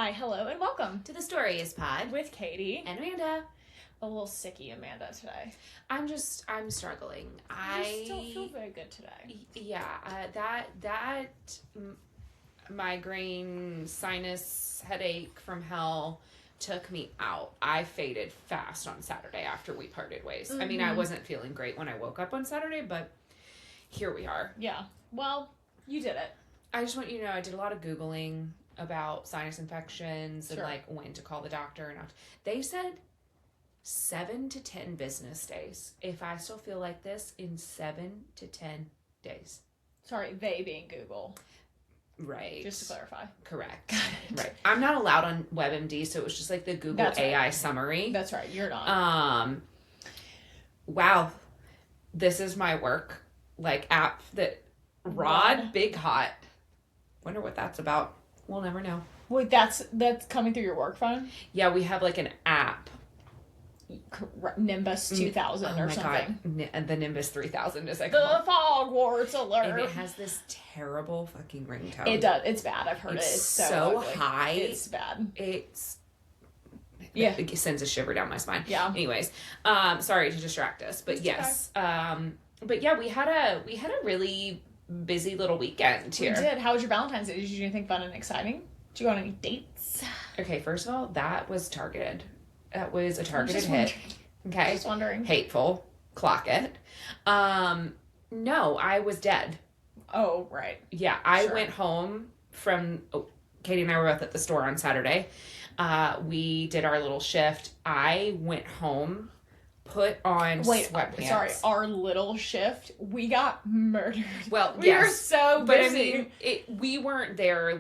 Hi, hello, and welcome to the Stories Pod with Katie and Amanda. A little sicky Amanda today. I'm struggling. I don't feel very good today. Yeah, that migraine sinus headache from hell took me out. I faded fast on Saturday after we parted ways. I mean, I wasn't feeling great when I woke up on Saturday, but here we are. Yeah, well, you did it. I just want you to know I did a lot of Googling about sinus infections and like when to call the doctor and not. They said 7 to 10 business days. If I still feel like this in 7 to 10 days. Sorry, they being Google. Right. Just to clarify. Correct. Right. I'm not allowed on WebMD, so it was just like the Google AI summary. That's right. You're not. Wow. This is my work app that Rod Big Hot. Wonder what that's about. We'll never know. Wait, that's coming through your work phone? Yeah, we have an app. Nimbus 2000 or something. God. The Nimbus 3000 is like the Fogwarts alert. And it has this terrible fucking ringtone. It does. It's bad. I've heard it's so high. It's bad. It sends a shiver down my spine. Yeah. Anyways, sorry to distract us, but yes. Okay. But yeah, we had a really busy little weekend here. We did. How was your Valentine's Day? Did you do anything fun and exciting? Did you go on any dates? Okay, first of all, that was targeted. That was a targeted hit. Okay. Just wondering. Hateful. Clock it. No, I was dead. Oh, right. Yeah, I went home from... Katie and I were both at the store on Saturday. We did our little shift. I went home, put on sweatpants. Sorry, our little shift, we got murdered. Well, we were so busy. But I mean, we weren't there,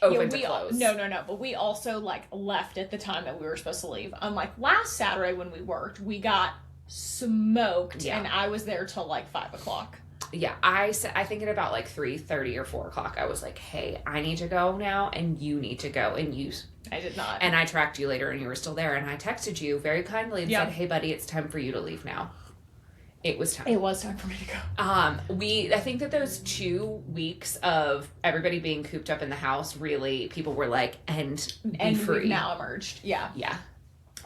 open to close. No. But we also, left at the time that we were supposed to leave. Unlike last Saturday when we worked, we got smoked, and I was there till, 5 o'clock. Yeah, I think at about 3:30 or 4 o'clock, I was like, hey, I need to go now, and you need to go, and you... I did not. And I tracked you later, and you were still there, and I texted you very kindly and said, hey, buddy, it's time for you to leave now. It was time. It was time for me to go. I think that those 2 weeks of everybody being cooped up in the house, really, people were and be free. We've now emerged. Yeah. Yeah.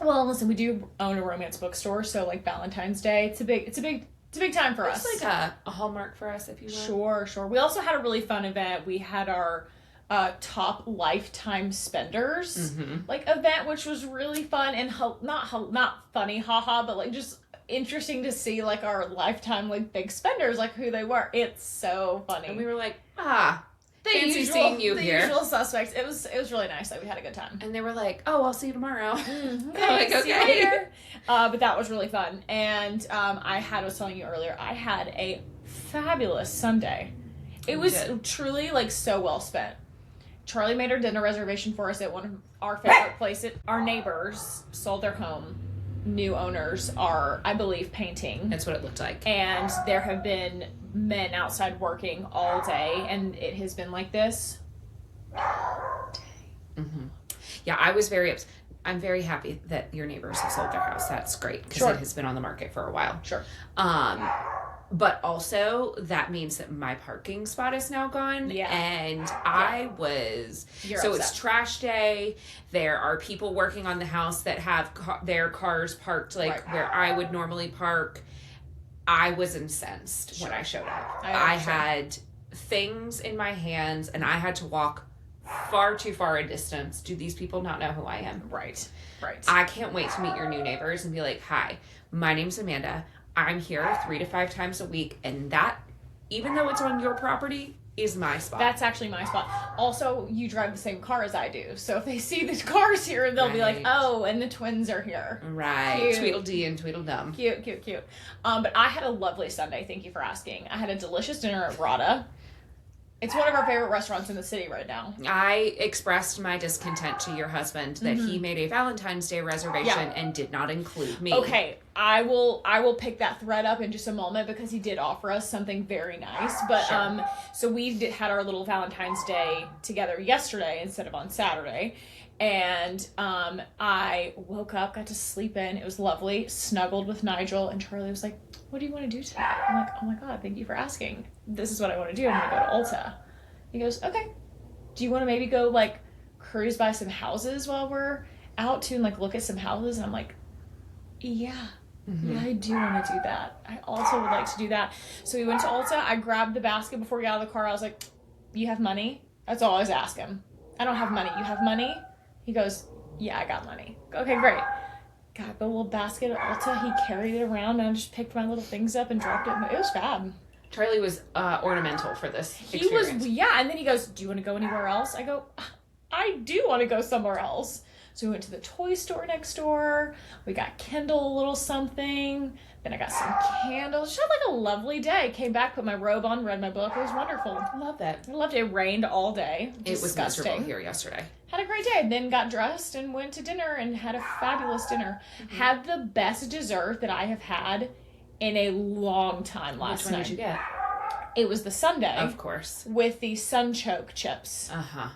Well, listen, we do own a romance bookstore, so Valentine's Day, it's a big time for us. It's a hallmark for us, if you will. Sure. We also had a really fun event. We had our top lifetime spenders event, which was really fun and not funny, haha, but just interesting to see our lifetime big spenders, who they were. It's so funny. And we were fancy seeing you here. The usual suspects. It was really nice. We had a good time. And they were oh, I'll see you tomorrow. Okay. See you later. But that was really fun. And I was telling you earlier, I had a fabulous Sunday. It was truly so well spent. Charlie made our dinner reservation for us at one of our favorite places. Our neighbors sold their home. New owners are, I believe, painting. That's what it looked like. And there have been men outside working all day, and it has been like this all day. Yeah, I'm very happy that your neighbors have sold their house. That's great, because it has been on the market for a while. Sure. But also, that means that my parking spot is now gone. Yeah. And You're so upset. it's trash day. There are people working on the house that have their cars parked where I would normally park. I was incensed when I showed up. I had things in my hands, and I had to walk far too far a distance. Do these people not know who I am? Right. I can't wait to meet your new neighbors and be like, hi, my name's Amanda. I'm here 3 to 5 times a week, and that, even though it's on your property, is my spot. That's actually my spot. Also, you drive the same car as I do, so if they see the cars here, they'll be like, oh, and the twins are here. Right. Cute. Tweedledee and Tweedledum. Cute. But I had a lovely Sunday, thank you for asking. I had a delicious dinner at Rodeo. It's one of our favorite restaurants in the city right now. I expressed my discontent to your husband that he made a Valentine's Day reservation and did not include me. Okay, I will pick that thread up in just a moment because he did offer us something very nice. But so we had our little Valentine's Day together yesterday instead of on Saturday. And I woke up, got to sleep in. It was lovely. Snuggled with Nigel, and Charlie was like, what do you want to do today? I'm like, oh my God, thank you for asking. This is what I want to do. I'm going to go to Ulta. He goes, okay. Do you want to maybe go cruise by some houses while we're out too and like look at some houses? And I'm like, yeah, I do want to do that. I also would like to do that. So we went to Ulta. I grabbed the basket before we got out of the car. I was like, you have money? That's all I was asking. I don't have money. You have money? He goes, yeah, I got money. Okay, great. Got the little basket at Ulta. He carried it around and I just picked my little things up and dropped it. It was fab. Charlie was ornamental for this experience. He was, yeah. And then he goes, do you want to go anywhere else? I go, I do want to go somewhere else. So we went to the toy store next door. We got Kendall a little something. Then I got some candles. Just had like a lovely day. Came back, put my robe on, read my book. It was wonderful. I love that. I loved it. It rained all day. It was miserable here yesterday. Had a great day. Then got dressed and went to dinner and had a fabulous dinner. Had the best dessert that I have had in a long time last night. Which one did you get? It was the sundae. Of course. With the sunchoke chips. Uh-huh.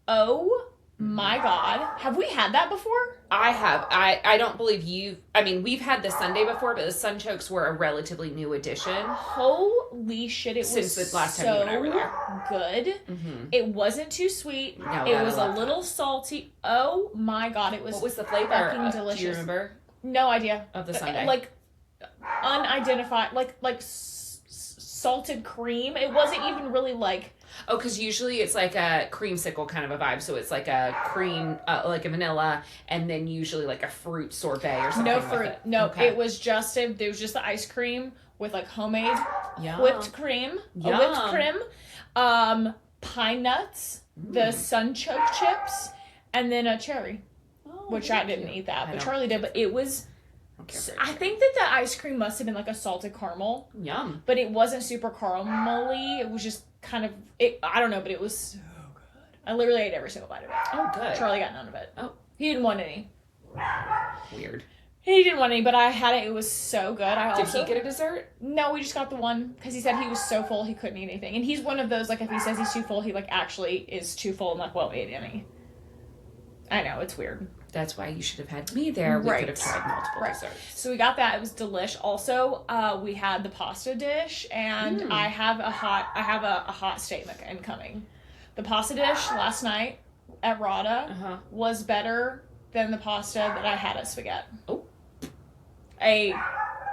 Oh my God. Have we had that before? I have. I don't believe you've... I mean, we've had the sundae before, but the sunchokes were a relatively new addition. Holy shit, it was since the last time you and I were there. Good. Mm-hmm. It wasn't too sweet. No, it was a little salty. Oh my God, it was... What was the flavor? Fucking delicious. Do you remember? No idea. Of the sundae? Like, unidentified... Like salted cream. It wasn't even really like... Oh, because usually it's like a creamsicle kind of a vibe. So it's like a cream, like a vanilla, and then usually like a fruit sorbet or something. No fruit. No, okay. It was just the ice cream with like homemade Yum. whipped cream. Yum. A whipped cream. Pine nuts, the sunchoke chips, and then a cherry. Which I didn't eat that, but Charlie did. But it was... I think that the ice cream must have been like a salted caramel. Yum. But it wasn't super caramelly. It was just kind of... I don't know, but it was so good. I literally ate every single bite of it. Oh, good. Charlie got none of it. Oh. He didn't want any. Weird. He didn't want any, but I had it. It was so good. Did he get a dessert? No, we just got the one because he said he was so full he couldn't eat anything. And he's one of those, like, if he says he's too full, he, like, actually is too full and, like, won't eat any. I know, it's weird. That's why you should have had me there. We could have tried multiple desserts. So we got that. It was delish. Also, we had the pasta dish, and I have a hot statement incoming. The pasta dish last night at Rodeo was better than the pasta that I had at Spaghetti. Oh. A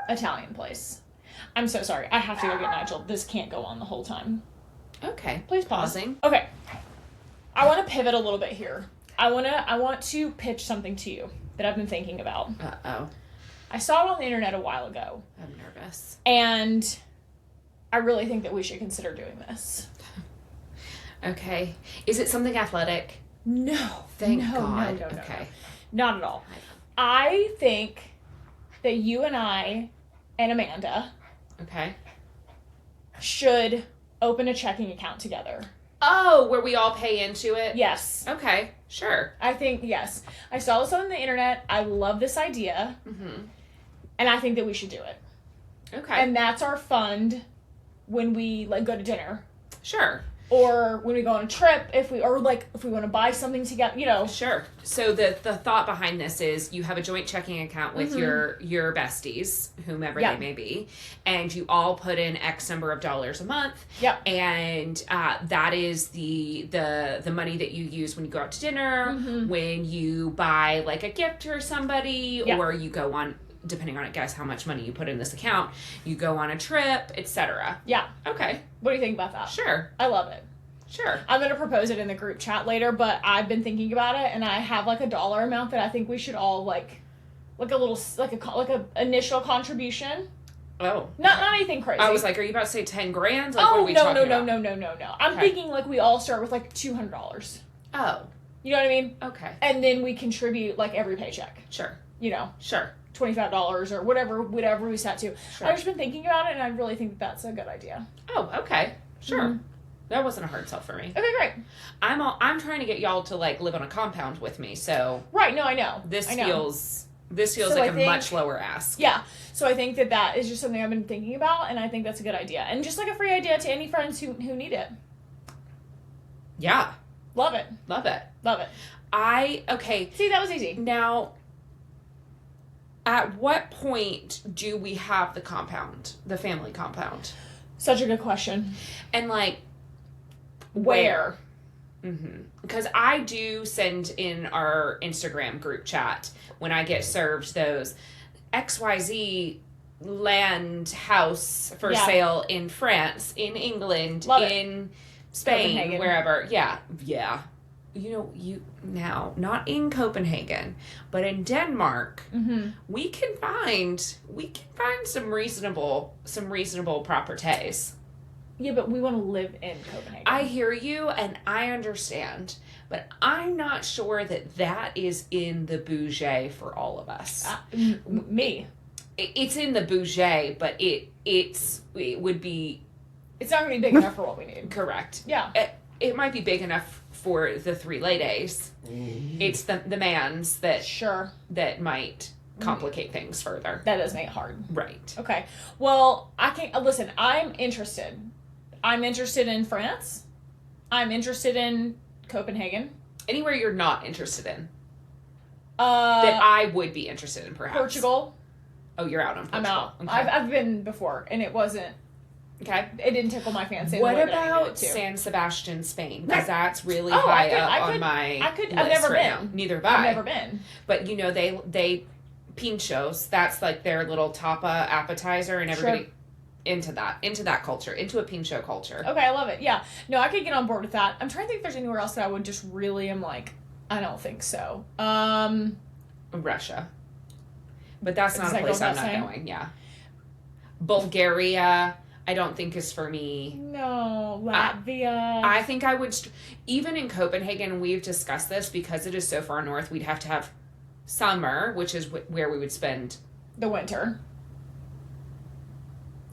Italian place. I'm so sorry. I have to go get Nigel. This can't go on the whole time. Okay. Please pause. Pausing. Okay. I want to pivot a little bit here. I want to pitch something to you that I've been thinking about. Uh-oh. I saw it on the internet a while ago. I'm nervous. And I really think that we should consider doing this. Okay. Is it something athletic? No. Thank God. No. Okay. Not at all. I think that you and I and Amanda should open a checking account together. Oh, where we all pay into it? Yes. Okay, sure. I think, yes. I saw this on the internet. I love this idea. Mm-hmm. And I think that we should do it. Okay. And that's our fund when we, like, go to dinner. Sure. Or when we go on a trip, if we want to buy something together, you know. Sure. So the thought behind this is you have a joint checking account with your besties, whomever they may be, and you all put in X number of dollars a month. Yep. And that is the money that you use when you go out to dinner, when you buy like a gift for somebody, or you go on, depending on, I guess, how much money you put in this account, you go on a trip, etc. Yeah. Okay. What do you think about that? Sure. I love it. Sure. I'm going to propose it in the group chat later, but I've been thinking about it, and I have, like, a dollar amount that I think we should all, like a little, like a initial contribution. Oh. Not anything crazy. I was like, are you about to say 10 grand? Like, oh, what are we talking about? No. I'm thinking, like, we all start with, like, $200. Oh. You know what I mean? Okay. And then we contribute, like, every paycheck. Sure. You know? Sure. $25 or whatever we set to. Sure. I've just been thinking about it, and I really think that's a good idea. Oh, okay. Sure. That wasn't a hard sell for me. Okay, great. I'm trying to get y'all to, like, live on a compound with me, so... Right, no, I know. This feels like a much lower ask. Yeah. So I think that is just something I've been thinking about, and I think that's a good idea. And just, like, a free idea to any friends who need it. Yeah. Love it. Love it. Love it. Okay. See, that was easy. Now... At what point do we have the family compound? Such a good question. And, like, Where? Because I do send in our Instagram group chat when I get served those XYZ land house for sale in France, in England, in Spain, wherever. Yeah. Not in Copenhagen, but in Denmark, we can find some reasonable properties. Yeah, but we want to live in Copenhagen. I hear you, and I understand, but I'm not sure that is in the budget for all of us. Me. It's in the budget, but it would be... It's not going to be big enough for what we need. Correct. Yeah. It might be big enough for the 3 ladies. It's the mans that might complicate things further. That does make it hard. Right. Okay. Well, I can listen. I'm interested. I'm interested in France. I'm interested in Copenhagen. Anywhere you're not interested in. That I would be interested in, perhaps. Portugal. Oh, you're out on Portugal. I'm out. Okay. I've been before, and it wasn't. Okay. It didn't tickle my fancy. What about San Sebastian, Spain? Because that's really high up on my list I've never been. Now. Neither have I. I've never been. But, they pinchos, that's like their little tapa appetizer, and everybody into that culture, into a pincho culture. Okay, I love it. Yeah. No, I could get on board with that. I'm trying to think if there's anywhere else that I would just really am like, I don't think so. Russia. But that's not a place I'm not going. Yeah. Bulgaria, I don't think is for me. No, Latvia. I think I would, even in Copenhagen, we've discussed this, because it is so far north, we'd have to have summer, which is where we would spend the winter.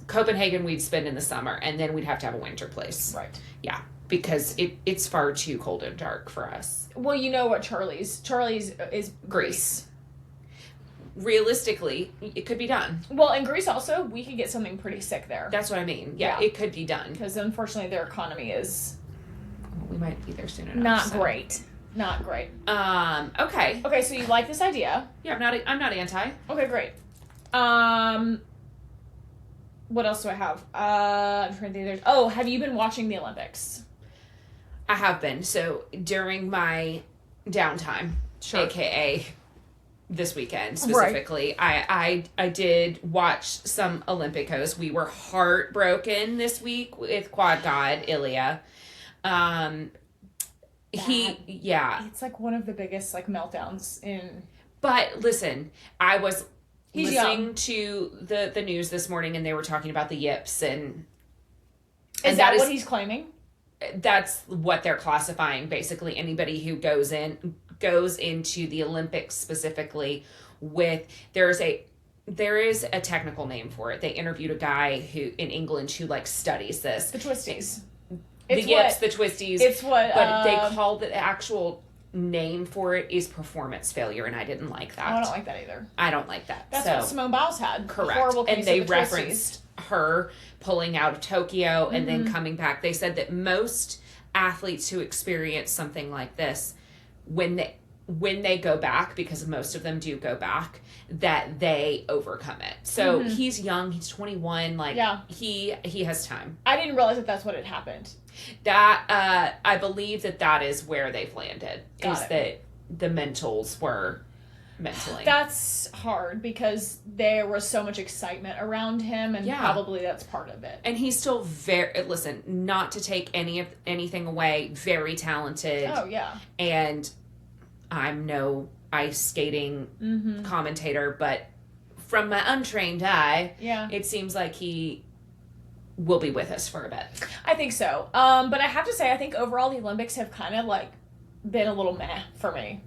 Copenhagen we'd spend in the summer, and then we'd have to have a winter place. Right. Yeah, because it's far too cold and dark for us. Well, you know what Charlie's is Greece. Realistically, it could be done. Well, in Greece also, we could get something pretty sick there. That's what I mean. Yeah. It could be done. Because unfortunately their economy is... We might be there soon enough. Not great. Okay. Okay, so you like this idea. Yeah, I'm not anti. Okay, great. What else do I have? I'm trying to think. Have you been watching the Olympics? I have been. So during my downtime, aka this weekend specifically, I did watch some Olympicos. We were heartbroken this week with Quad God Ilya. It's like one of the biggest meltdowns in. But listen, I was listening young. to the news this morning, and they were talking about the yips, and is that what he's claiming? That's what they're classifying. Basically, anybody who goes into the Olympics specifically with there is a technical name for it. They interviewed a guy who in England who studies this. The twisties. The yips, the twisties. It's what but they call the actual name for it is performance failure, and I didn't like that. Oh, I don't like that either. I don't like that. That's what Simone Biles had. Correct. Horrible case and they of the referenced her pulling out of Tokyo and then coming back. They said that most athletes who experience something like this, when they go back, because most of them do go back, that they overcome it. So he's young, he's 21, he has time. I didn't realize that that's what had happened. That I believe that is where they've landed. That the mentals were mentally. That's hard because there was so much excitement around him, and probably that's part of it. And he's still not to take anything away, very talented. Oh yeah. And I'm no ice skating commentator, but from my untrained eye, it seems like he will be with us for a bit. I think so. But I have to say, I think overall the Olympics have kind of been a little meh for me.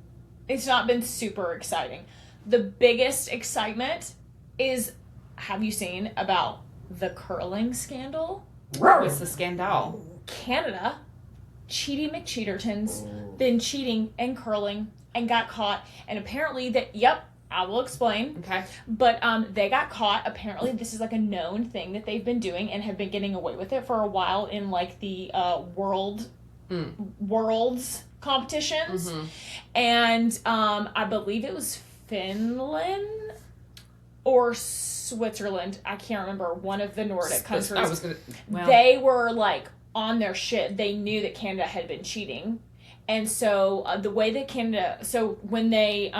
It's not been super exciting. The biggest excitement is, have you seen about the curling scandal? What's the scandal? Canada, Cheaty McCheatertons, been cheating and curling and got caught. And apparently I will explain. Okay. But they got caught. Apparently this is a known thing that they've been doing and have been getting away with it for a while in the world's competitions. And I believe it was Finland or Switzerland. I can't remember. One of the Nordic countries. They were on their shit. They knew that Canada had been cheating. And so the way that Canada, so when they,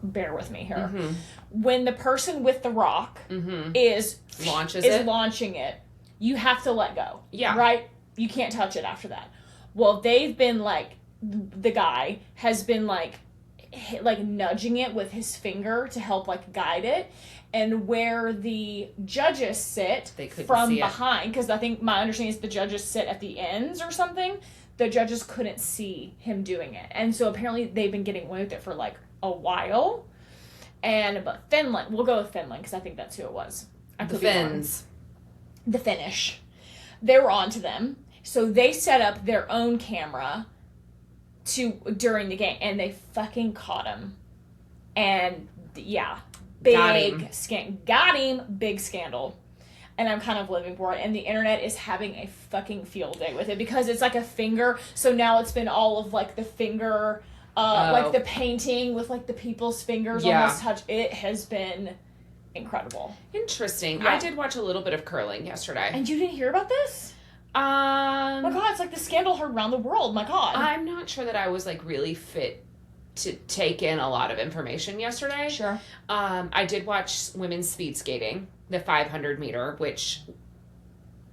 bear with me here, when the person with the rock is launching it, you have to let go. Yeah. Right? You can't touch it after that. Well, they've been like, the guy has been like nudging it with his finger to help like guide it. And where the judges sit from behind, because I think my understanding is the judges sit at the ends or something, the judges couldn't see him doing it. And so apparently they've been getting away with it for like a while. But Finland, we'll go with Finland because I think that's who it was. The Finns. The Finnish. They were onto them. So they set up their own camera during the game, and they fucking caught him. And yeah, got him, big scandal. And I'm kind of living for it. And the internet is having a fucking field day with it because it's like a finger. So now it's been all of like the finger, like the painting with like the people's fingers almost touch. It has been incredible. Interesting. Yeah. I did watch a little bit of curling yesterday. And you didn't hear about this? My God, it's like the scandal heard around the world. My God. I'm not sure that I was like really fit to take in a lot of information yesterday. Sure. I did watch women's speed skating, the 500 meter, which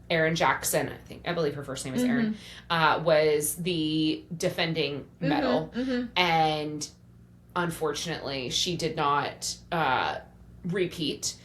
Erin Jackson, I believe her first name is Erin, was the defending medal. And unfortunately, she did not repeat.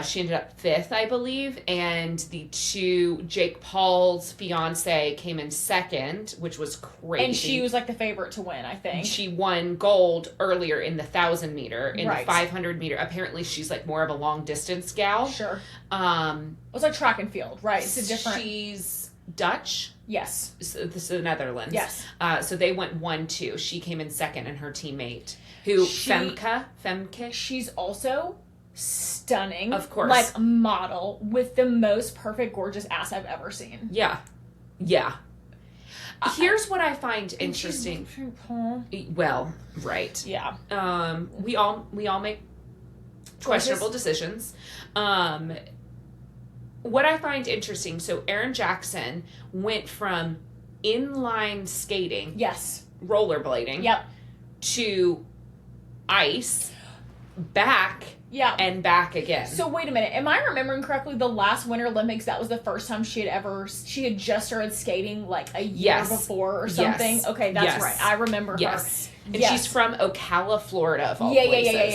She ended up 5th, I believe, and Jake Paul's fiance came in 2nd, which was crazy. And she was like the favorite to win, I think. She won gold earlier in the 1,000 meter. In the 500 meter, apparently she's like more of a long distance gal. Sure. It was like track and field, right? It's a different. She's Dutch. Yes. So this is the Netherlands. Yes. So they went 1-2. She came in 2nd, and her teammate, Femke. She's also stunning, of course, like model with the most perfect gorgeous ass I've ever seen. Yeah. Here's what I find interesting. Well, right. Yeah. We all make questionable decisions. What I find interesting, so Erin Jackson went from inline skating, yes, rollerblading, yep, to ice, back, yeah, and back again. So wait a minute, am I remembering correctly? The last Winter Olympics, that was the first time she had just started skating like a year before or something. Yes. Okay, that's right. I remember her. And she's from Ocala, Florida, of all places.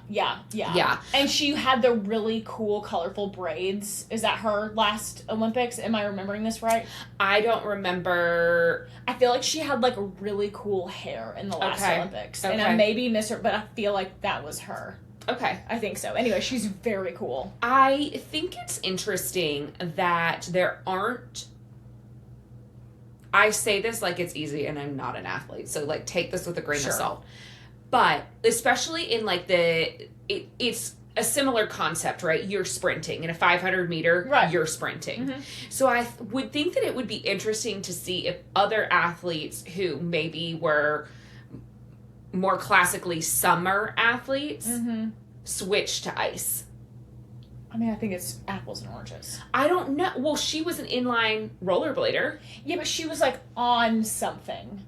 Yeah. And she had the really cool, colorful braids. Is that her last Olympics? Am I remembering this right? I don't remember. I feel like she had like a really cool hair in the last Olympics. And I maybe missed her, but I feel like that was her. Okay. I think so. Anyway, she's very cool. I think it's interesting that there aren't... I say this like it's easy, and I'm not an athlete, so like take this with a grain of salt. But especially in like it's a similar concept, right? You're sprinting in a 500 meter, you're sprinting. So I would think that it would be interesting to see if other athletes who maybe were more classically summer athletes switch to ice. I mean, I think it's apples and oranges. I don't know. Well, she was an inline rollerblader. Yeah, but she was like on something.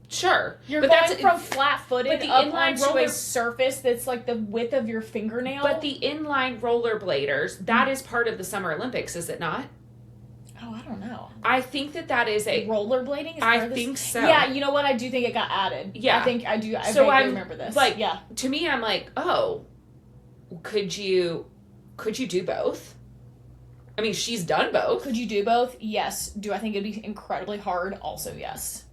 Sure. You're going from flat-footed up onto a surface that's like the width of your fingernail. But the inline rollerbladers, that is part of the Summer Olympics, is it not? Oh, I don't know. I think that is a... Rollerblading? I think so. Yeah, you know what? I do think it got added. Yeah. I think I do. I remember this. Like, to me, I'm like, oh, could you do both? I mean, she's done both. Could you do both? Yes. Do I think it'd be incredibly hard? Also, yes.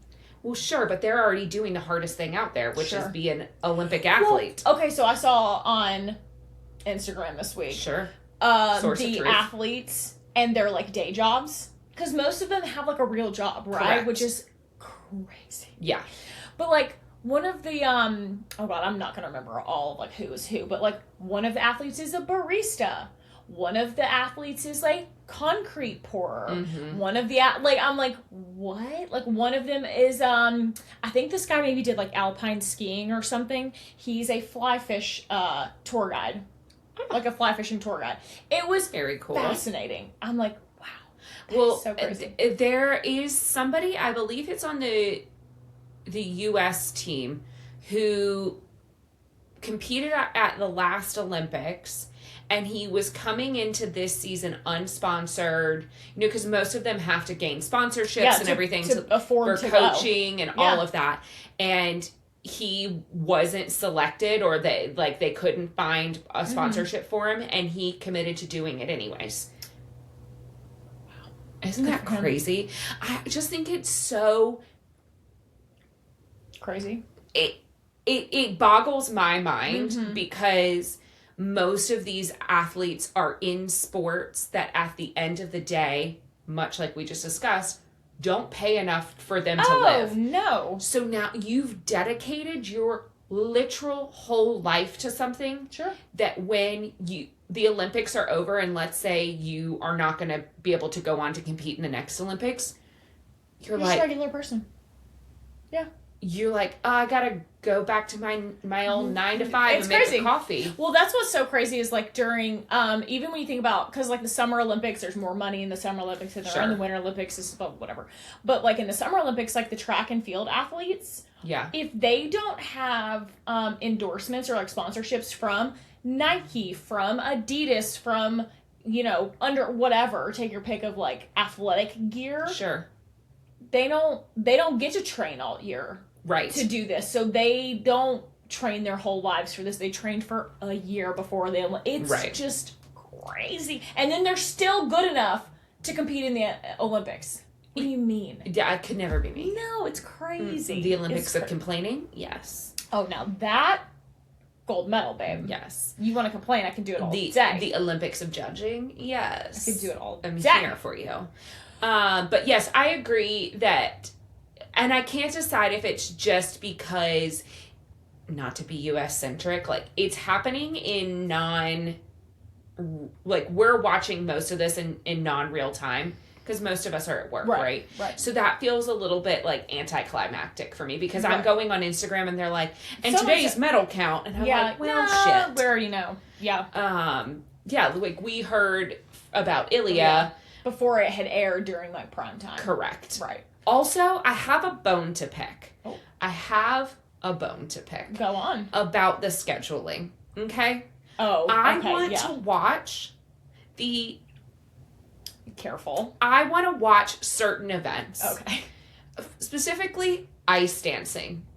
Well, sure, but they're already doing the hardest thing out there, which is be an Olympic athlete. Well, okay, so I saw on Instagram this week. Sure. The athletes and their like day jobs, because most of them have like a real job, right? Correct. Which is crazy. Yeah. But like one of the oh god, I'm not gonna remember all of like who is who, but like one of the athletes is a barista. One of the athletes is like concrete pourer. One of the I'm like, what? Like one of them is I think this guy maybe did like alpine skiing or something. He's a fly fish tour guide. Like a fly fishing tour guide. It was very cool. Fascinating. I'm like, wow. Well, so crazy. There is somebody, I believe it's on the U.S. team, who competed at the last Olympics, and he was coming into this season unsponsored, because most of them have to gain sponsorships and everything to afford for to coaching and all of that. And he wasn't selected, or they couldn't find a sponsorship for him, and he committed to doing it anyways. Wow. Isn't that crazy? I just think it's so crazy. It boggles my mind because most of these athletes are in sports that at the end of the day, much like we just discussed, don't pay enough for them to live. Oh, no. So now you've dedicated your literal whole life to something. Sure. That when the Olympics are over, and let's say you are not going to be able to go on to compete in the next Olympics, you're like... just a regular person. Yeah. You're like, oh, I gotta go back to my old 9 to 5 and make a coffee. Well, that's what's so crazy is like during, even when you think about, because like the Summer Olympics, there's more money in the Summer Olympics than there are in the Winter Olympics, is whatever. But like in the Summer Olympics, like the track and field athletes, if they don't have endorsements or like sponsorships from Nike, from Adidas, from, under whatever, take your pick of like athletic gear. Sure. They don't get to train all year. Right. To do this. So they don't train their whole lives for this. They trained for a year before they... It's just crazy. And then they're still good enough to compete in the Olympics. What do you mean? Yeah, I could never be me. No, it's crazy. The Olympics of complaining? Yes. Oh, now that... gold medal, babe. Yes. You want to complain, I can do it all day. The Olympics of judging? Yes. I can do it all day. I'm here for you. But yes, I agree that... And I can't decide if it's just because, not to be U.S.-centric, like, it's happening in we're watching most of this in non-real time, because most of us are at work, right? Right. So that feels a little bit, like, anticlimactic for me, because I'm going on Instagram, and they're like, and today's medal count, and I'm like, well, shit. Where Yeah. Like, we heard about Ilya... before it had aired during, like, prime time. Correct. Right. Also, I have a bone to pick. Oh. I have a bone to pick. Go on. About the scheduling. Okay? Oh, I want to watch Be careful. I want to watch certain events. Okay. Specifically, ice dancing.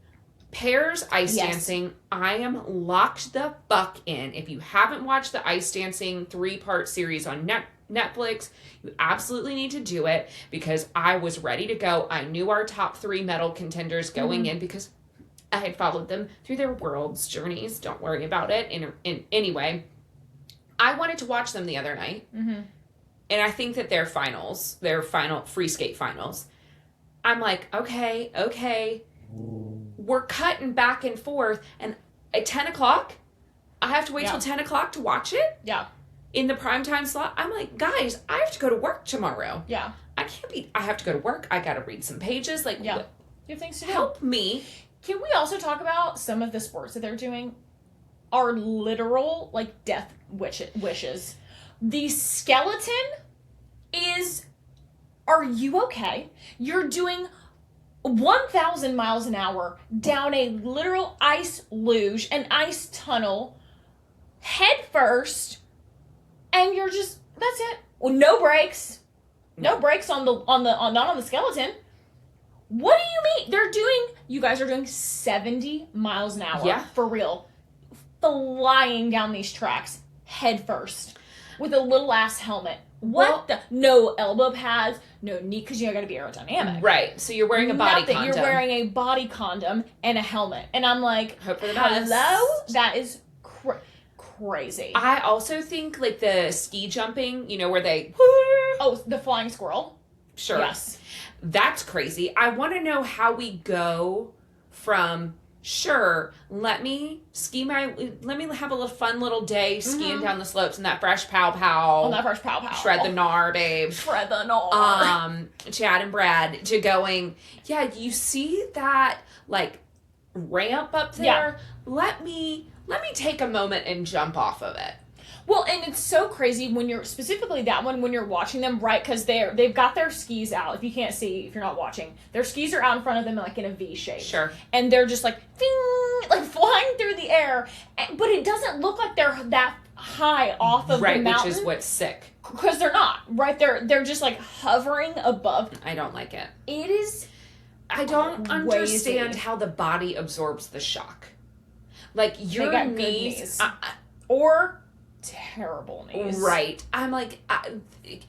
Pairs ice dancing. I am locked the fuck in. If you haven't watched the ice dancing 3-part series on Netflix, you absolutely need to do it, because I was ready to go. I knew our top 3 medal contenders going in, because I had followed them through their world's journeys. Don't worry about it. Anyway, I wanted to watch them the other night, and I think that their final free skate finals, I'm like, okay, we're cutting back and forth, and at 10 o'clock, I have to wait till 10 o'clock to watch it? Yeah. In the primetime slot, I'm like, guys, I have to go to work tomorrow. Yeah. I have to go to work. I got to read some pages. Like, you have things to do. Help me. Can we also talk about some of the sports that they're doing are literal, like, death wishes? The skeleton is, are you okay? You're doing 1,000 miles an hour down a literal ice luge, an ice tunnel, head first, and you're just, that's it. Well, no brakes. No brakes not on the skeleton. What do you mean? You guys are doing 70 miles an hour. Yeah. For real. Flying down these tracks head first with a little ass helmet. No elbow pads, no knee, because you gotta be aerodynamic. Right. So you're wearing a body condom. You're wearing a body condom and a helmet. And I'm like, hope for the best. Hello? That is crazy. I also think, like, the ski jumping, where they... Oh, the flying squirrel? Sure. Yes. That's crazy. I want to know how we go from, let me have a little fun little day skiing down the slopes in that fresh pow-pow. On that fresh pow-pow. Shred the gnar, babe. Shred the gnar. Chad and Brad, to going, you see that, like, ramp up there? Yeah. Let me take a moment and jump off of it. Well, and it's so crazy when you're, specifically that one, when you're watching them, right? Because they've got their skis out. If you can't see, if you're not watching, their skis are out in front of them like in a V shape. Sure. And they're just like, ding, like flying through the air. But it doesn't look like they're that high off of the mountain. Right, which is what's sick. Because they're not, right? They're just like hovering above. I don't like it. It is. I don't understand how the body absorbs the shock. Like, your knees. Or terrible knees. Right. I'm like,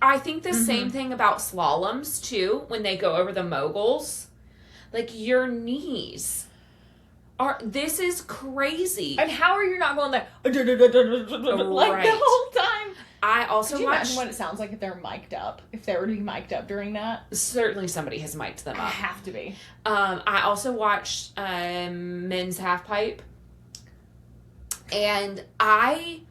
I think the same thing about slaloms, too, when they go over the moguls. Like, your knees this is crazy. And how are you not going like the whole time? I also watched... imagine what it sounds like if they're mic'd up? If they were to be mic'd up during that? Certainly somebody has mic'd them up. Have to be. I also watched Men's Half Pipe. And I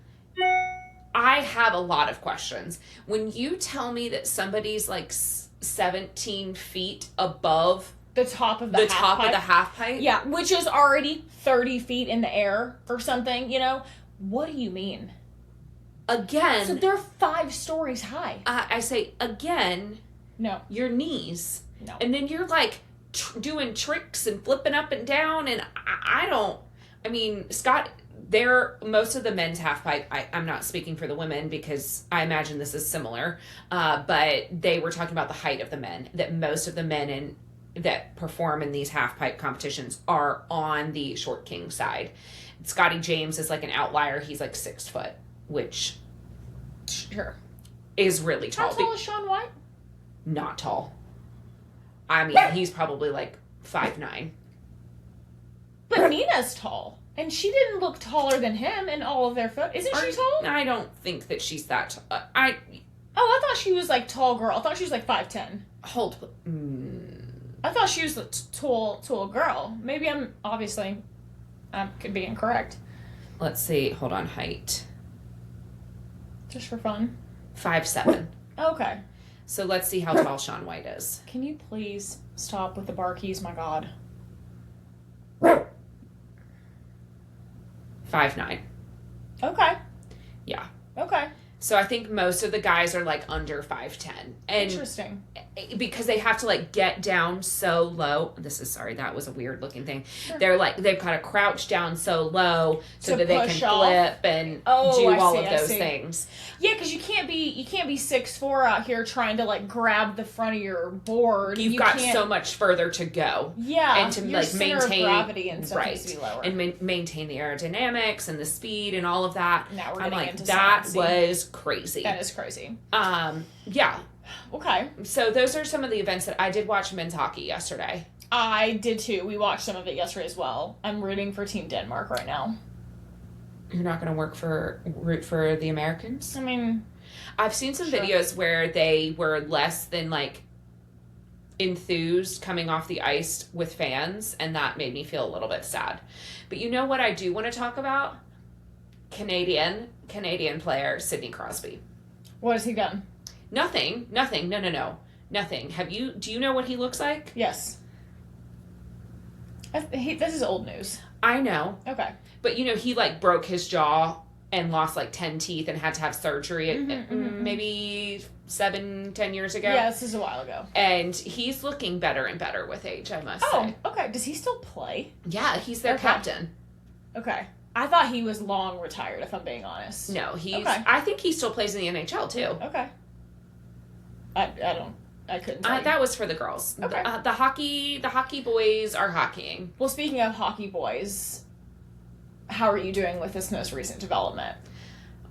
have a lot of questions. When you tell me that somebody's like 17 feet above the top of the half pipe. Yeah, which is already 30 feet in the air or something, you know? What do you mean? Again. So they're 5 stories high. I say, again. No. Your knees. No. And then you're like doing tricks and flipping up and down. And I mean, Scott, most of the men's half pipe, I'm not speaking for the women because I imagine this is similar. But they were talking about the height of the men, that most of the men that perform in these half pipe competitions are on the short king side. Scotty James is like an outlier. He's like 6 foot, which is really tall. How tall is Shaun White? Not tall. I mean, he's probably like 5'9". But Nina's tall. And she didn't look taller than him in all of their photos. Isn't she tall? I don't think that she's that tall. I thought she was like tall girl. I thought she was like 5'10". I thought she was a tall girl. Maybe I could be incorrect. Let's see. Hold on. Height. Just for fun. 5'7". Okay. So let's see how tall Shaun White is. Can you please stop with the bar keys? My God. 5'9". Okay. Yeah. Okay. So I think most of the guys are like under 5'10". And interesting. Because they have to like get down so low. That was a weird looking thing. Sure. They've got to crouch down so low so that they can flip and do all of those things. Yeah, because you can't be 6'4" out here trying to like grab the front of your board. You've got so much further to go. Yeah, and to your like center maintain of gravity and stuff needs to be lower, and maintain the aerodynamics and the speed and all of that. Now we're getting into that was crazy. That is crazy. Yeah. Okay. So those are some of the events that I did watch men's hockey yesterday. I did too. We watched some of it yesterday as well. I'm rooting for Team Denmark right now. You're not going to root for the Americans? I mean, I've seen some videos where they were less than like enthused coming off the ice with fans, and that made me feel a little bit sad. But you know what I do want to talk about? Canadian player Sidney Crosby. What has he done? Nothing. No. Nothing. Do you know what he looks like? Yes. This is old news. I know. Okay. But he like broke his jaw and lost like 10 teeth and had to have surgery maybe 7-10 years ago. Yeah, this is a while ago. And he's looking better and better with age, I must say. Oh, okay. Does he still play? Yeah, he's their captain. Okay. I thought he was long retired, if I'm being honest. No, I think he still plays in the NHL too. Okay. I couldn't tell you. That was for the girls. Okay. The hockey boys are hockeying. Well, speaking of hockey boys, how are you doing with this most recent development?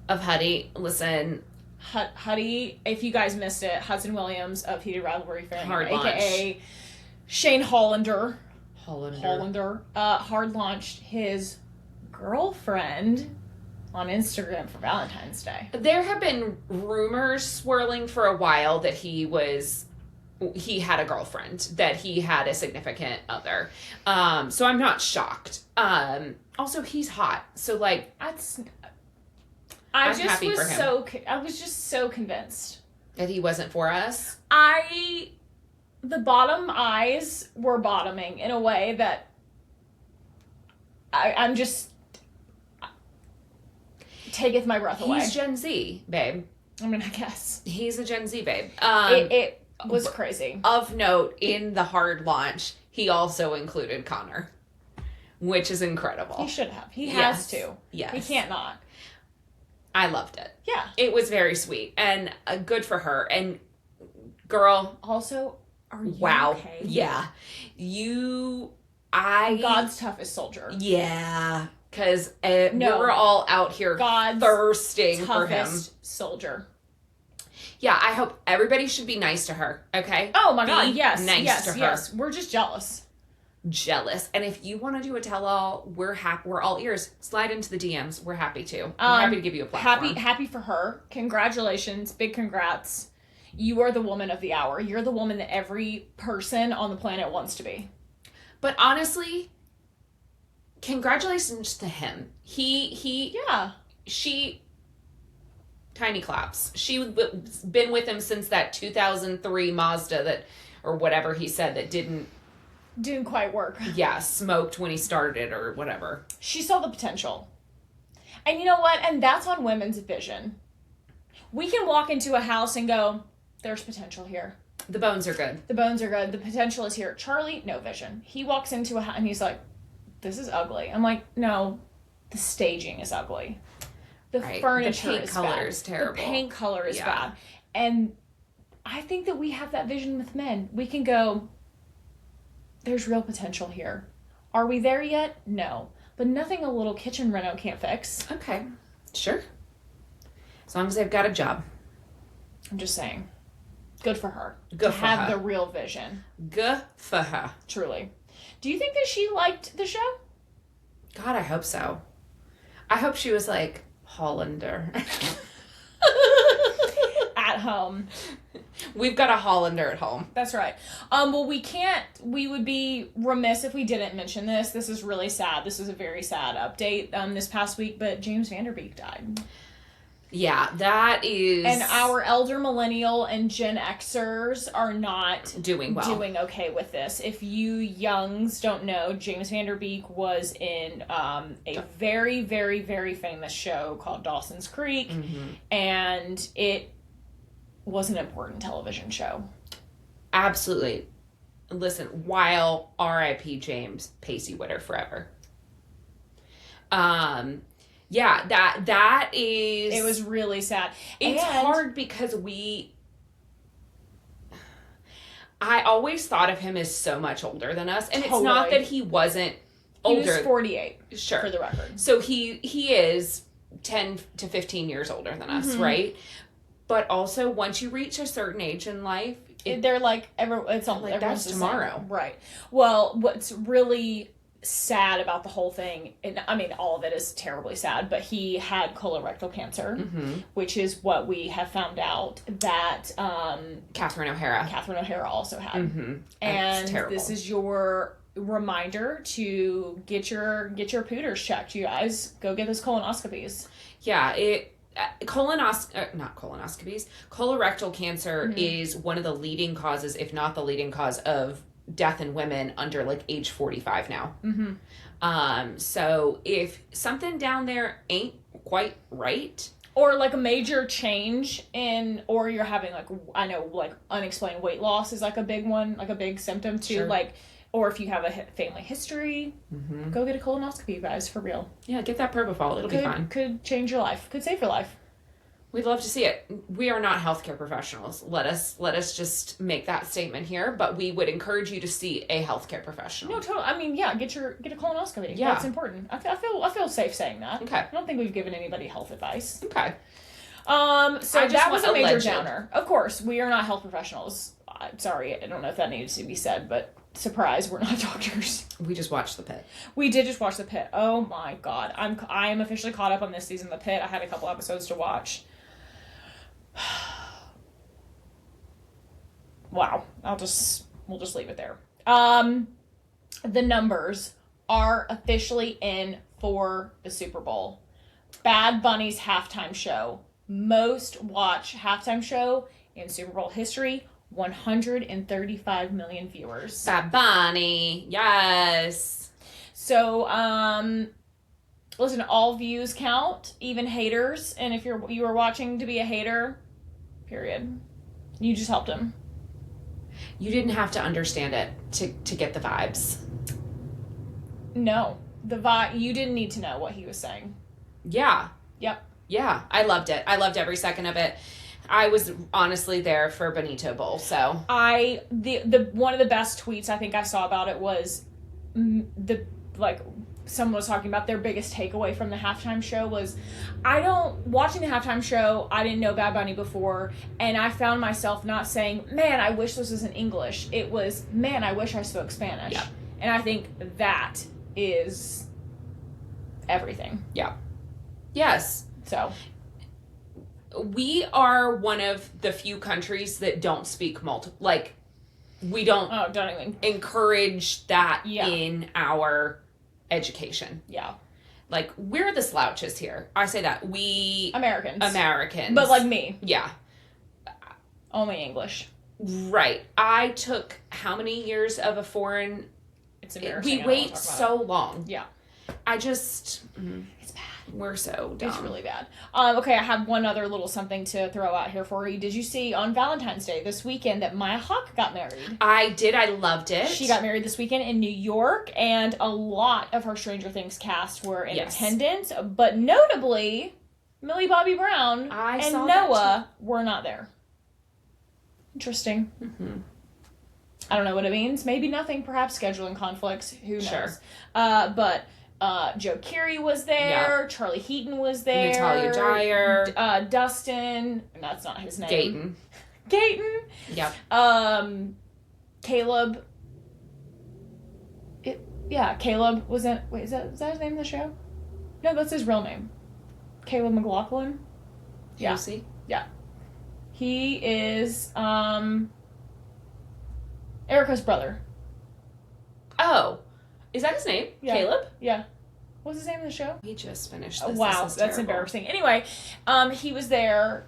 Of Huddy, listen. Huddy, if you guys missed it, Hudson Williams of Heated Rivalry Fair, a.k.a. Shane Hollander, hard launched his girlfriend on Instagram for Valentine's Day. There have been rumors swirling for a while that he had a girlfriend, that he had a significant other. So I'm not shocked. Also, he's hot. So like, I was just so convinced that he wasn't for us. The bottom eyes were bottoming in a way that taketh my breath away. He's Gen Z, babe. I mean, I guess. He's a Gen Z, babe. It was crazy. Of note, in the hard launch, he also included Connor, which is incredible. He should have. He has to. Yes. He can't not. I loved it. Yeah. It was very sweet and good for her. And girl. Also, are you okay? Yeah. God's toughest soldier. Yeah. Because we're all out here thirsting for him. Soldier. Yeah, I hope everybody should be nice to her, okay? Oh my God, yes. Nice to her. Yes, we're just jealous. And if you want to do a tell-all, we're all ears. Slide into the DMs. We're happy to. We're happy to give you a platform. Happy for her. Congratulations. Big congrats. You are the woman of the hour. You're the woman that every person on the planet wants to be. But honestly, congratulations to him. She tiny claps. She's been with him since that 2003 Mazda or whatever he said that didn't quite work. Yeah, smoked when he started or whatever. She saw the potential. And you know what? And that's on women's vision. We can walk into a house and go, there's potential here. The bones are good. The potential is here. Charlie, no vision. He walks into a house and he's like, this is ugly. I'm like, no, the staging is ugly. The furniture the paint color is terrible. The paint color is bad. And I think that we have that vision with men. We can go, there's real potential here. Are we there yet? No. But nothing a little kitchen reno can't fix. Okay. Sure. As long as they've got a job. I'm just saying. Good for her. Good for her. To have the real vision. Good for her. Truly. Do you think that she liked the show? God, I hope so. I hope she was like, Hollander. At home. We've got a Hollander at home. That's right. Well, we would be remiss if we didn't mention this. This is really sad. This is a very sad update this past week, but James Van Der Beek died. Yeah, that is... And our elder millennial and Gen Xers are not doing okay with this. If you youngs don't know, James Van Der Beek was in a very, very, very famous show called Dawson's Creek, and it was an important television show. Absolutely. Listen, while R.I.P. James, Pacey Witter forever. Yeah, that is... It was really sad. It's hard because I always thought of him as so much older than us. And It's not that he wasn't older. He was 48, sure, for the record. So he is 10 to 15 years older than us, right? But also, once you reach a certain age in life... They're like, it's all like that's tomorrow. Same. Right. Well, what's really sad about the whole thing, and I mean, all of it is terribly sad, but he had colorectal cancer, which is what we have found out that Catherine O'Hara also had. And this is your reminder to get your pooters checked, you guys. Go get those colonoscopies. Yeah, colorectal cancer is one of the leading causes, if not the leading cause, of death in women under like age 45 now. So if something down there ain't quite right, or like a major change or you're having like, I know, like unexplained weight loss is like a big one, like a big symptom too. Sure. Like, or if you have a family history, go get a colonoscopy, you guys, for real. Yeah, get that propofol. It'll be fine. Could change your life. Could save your life. We'd love to see it. We are not healthcare professionals. Let us just make that statement here, but we would encourage you to see a healthcare professional. No, totally. I mean, yeah, get a colonoscopy. Yeah. That's important. I feel safe saying that. Okay. I don't think we've given anybody health advice. Okay. So that was a major downer. Of course, we are not health professionals. Sorry, I don't know if that needs to be said, but surprise, we're not doctors. We just watched The Pit. We did just watch The Pit. Oh my God. I am officially caught up on this season of The Pit. I had a couple episodes to watch. Wow. We'll just leave it there. The numbers are officially in for the Super Bowl. Bad Bunny's halftime show. Most watched halftime show in Super Bowl history. 135 million viewers. Bad Bunny. Yes. So, Listen, all views count, even haters. And if you were watching to be a hater, period. You just helped him. You didn't have to understand it to get the vibes. No. The vibe, you didn't need to know what he was saying. Yeah. Yep. Yeah. I loved it. I loved every second of it. I was honestly there for Benito Bowl, so. The one of the best tweets I think I saw about it was someone was talking about their biggest takeaway from the halftime show was, watching the halftime show, I didn't know Bad Bunny before, and I found myself not saying, man, I wish this was in English. It was, man, I wish I spoke Spanish. Yeah. And I think that is everything. Yeah. Yes. So. We are one of the few countries that don't speak we don't even encourage that in our education. Yeah. Like, we're the slouches here. I say that. Americans. But like me. Yeah. Only English. Right. I took how many years of a foreign... It's embarrassing. We wait so long. Yeah. It's bad. We're so dumb. It's really bad. Okay, I have one other little something to throw out here for you. Did you see on Valentine's Day this weekend that Maya Hawke got married? I did. I loved it. She got married this weekend in New York, and a lot of her Stranger Things cast were in attendance, but notably, Millie Bobby Brown and Noah were not there. Interesting. Mm-hmm. I don't know what it means. Maybe nothing. Perhaps scheduling conflicts. Who knows? Sure. But Joe Keery was there. Yeah. Charlie Heaton was there. Natalia Dyer. Dustin. That's not his name. Gayton. Yep. Caleb. Caleb was in. Wait, is that his name in the show? No, that's his real name. Caleb McLaughlin. Yeah. Lucy. Yeah. He is Erica's brother. Oh. Is that his name? Yeah. Caleb? Yeah. What's his name in the show? He just finished this. Wow, this that's embarrassing. Anyway, he was there.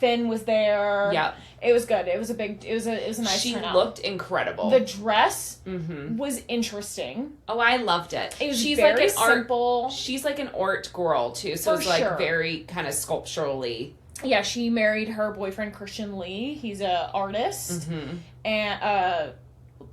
Finn was there. Yeah. It was good. It was a nice She turnout. looked incredible. The dress was interesting. Oh, I loved it. It was very simple. She's like an art girl too, so it's like very kind of sculpturally. Yeah, she married her boyfriend Christian Lee. He's a artist and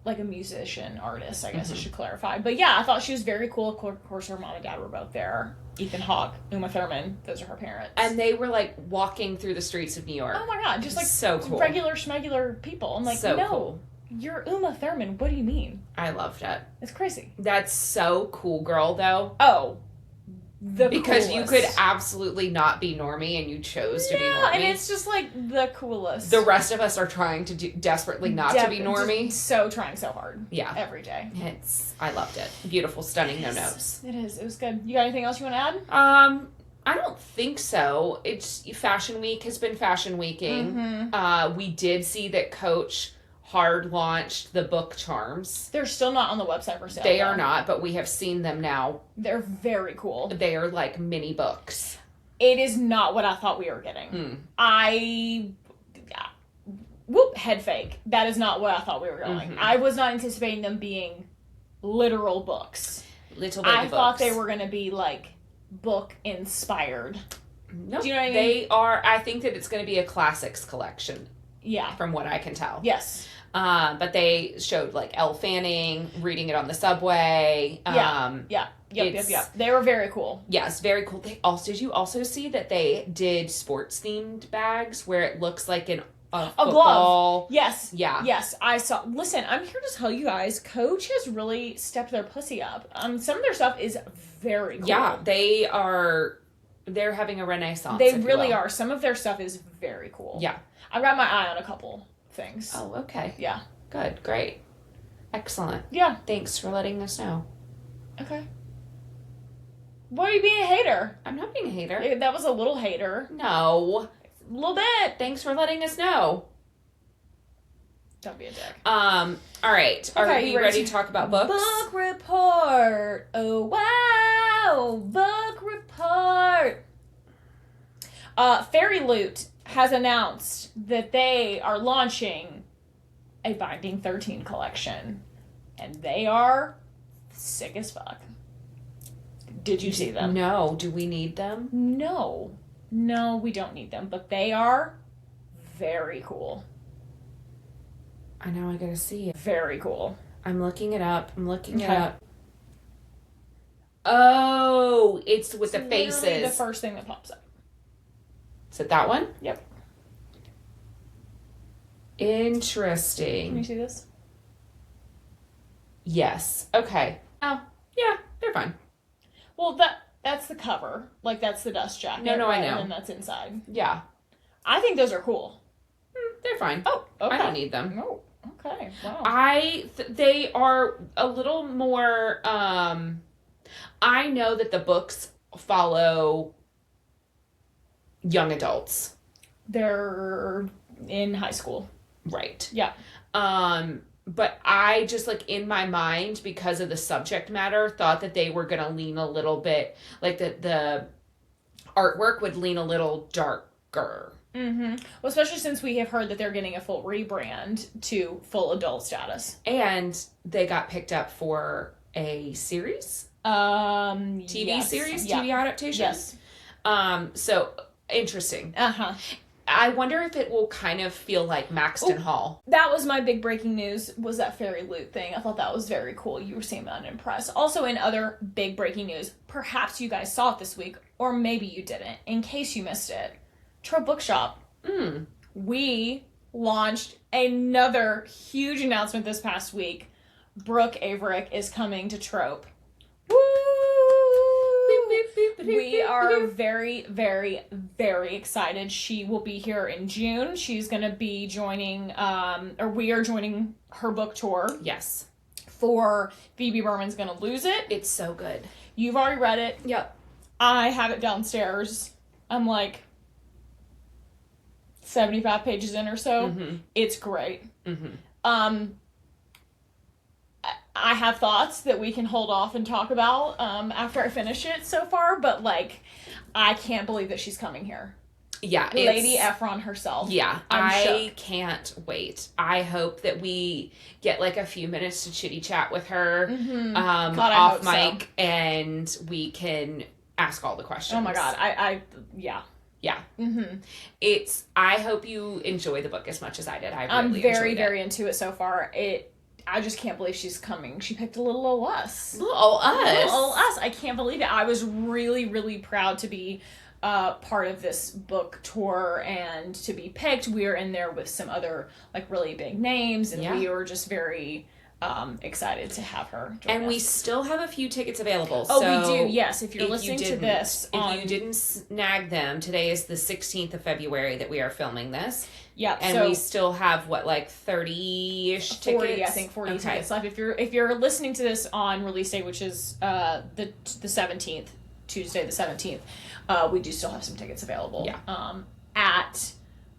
like a musician artist, I guess I should clarify. But yeah, I thought she was very cool. Of course, her mom and dad were both there. Ethan Hawke, Uma Thurman, those are her parents. And they were like walking through the streets of New York. Oh my god, just like so cool. Regular schmegular people. I'm like, so no, cool. You're Uma Thurman. What do you mean? I loved it. It's crazy. That's so cool, girl, though. Oh. Because you could absolutely not be normie and you chose to be normie. And it's just like the coolest. The rest of us are trying to desperately not to be normie. So trying so hard. Yeah. Every day. I loved it. Beautiful, stunning, no notes. It is. It was good. You got anything else you want to add? I don't think so. It's Fashion Week has been fashion weeking. We did see that Coach hard launched the book Charms. They're still not on the website for sale. They are not, but we have seen them now. They're very cool. They are like mini books. It is not what I thought we were getting. Head fake. That is not what I thought we were going. I was not anticipating them being literal books. Little baby books. I thought they were going to be like book inspired. No, do you know what I mean? They are. I think that it's going to be a classics collection. Yeah. From what I can tell. Yes. But they showed like Elle Fanning reading it on the subway. Yep. They were very cool. Yes, very cool. Did you also see that they did sports themed bags where it looks like a glove? Yes. Yeah. Yes, I saw. Listen, I'm here to tell you guys, Coach has really stepped their pussy up. Some of their stuff is very cool. Yeah, they're having a renaissance. They really are. Some of their stuff is very cool. Yeah. I've got my eye on a couple things. Oh, okay. Yeah. Good. Great. Excellent. Yeah. Thanks for letting us know. Okay. Why are you being a hater? I'm not being a hater. That was a little hater. No. A little bit. Thanks for letting us know. Don't be a dick. All right. Okay, are you ready to talk about books? Book report. Oh, wow. Book report. Fairy Loot has announced that they are launching a Binding 13 collection. And they are sick as fuck. Did you see them? No. Do we need them? No, we don't need them, but they are very cool. I know, I gotta see it. Very cool. I'm looking it up. Oh, it's with the faces. The first thing that pops up. Is it that one? Yep. Interesting. Can you see this? Yes. Okay. Oh, yeah, they're fine. Well, that's the cover. Like, that's the dust jacket. No, I know. And then that's inside. Yeah. I think those are cool. They're fine. Oh, okay. I don't need them. Oh, okay. Wow. They are a little more, I know that the books follow young adults. They're in high school. Right. Yeah. But I just, like, in my mind, because of the subject matter, thought that they were going to lean a little bit, like, the artwork would lean a little darker. Mm-hmm. Well, especially since we have heard that they're getting a full rebrand to full adult status. And they got picked up for a series? TV series? Yeah. TV adaptation? Yes. So, interesting. Uh-huh. I wonder if it will kind of feel like Maxton Hall. That was my big breaking news, was that fairy loot thing. I thought that was very cool. You were seeing that in press. Also, in other big breaking news, perhaps you guys saw it this week, or maybe you didn't, in case you missed it. Trope Bookshop. We launched another huge announcement this past week. Brooke Averick is coming to Trope. Woo! We are very, very, very excited. She will be here in June. She's going to be joining, we are joining her book tour. Yes. For Phoebe Berman's Gonna Lose It. It's so good. You've already read it. Yep. I have it downstairs. I'm like 75 pages in or so. Mm-hmm. It's great. Mm-hmm. I have thoughts that we can hold off and talk about after I finish it so far, but, like, I can't believe that she's coming here. Yeah. Lady Efron herself. Yeah. I can't wait. I hope that we get, like, a few minutes to chitty chat with her off mic, and we can ask all the questions. Oh my God. Yeah. Yeah. Mm-hmm. I hope you enjoy the book as much as I did. I'm very, very into it so far. I just can't believe she's coming. She picked a little old us. Little old us. I can't believe it. I was really, really proud to be part of this book tour and to be picked. We were in there with some other, like, really big names, and we were just very excited to have her join us. We still have a few tickets available. Oh, so we do, yes. If you're listening to this. If you didn't snag them, today is the 16th of February that we are filming this. Yeah, and we still have 30-ish tickets. 40, I think 40 tickets left. If you're listening to this on release day, which is the 17th, Tuesday the 17th, we do still have some tickets available. Yeah. At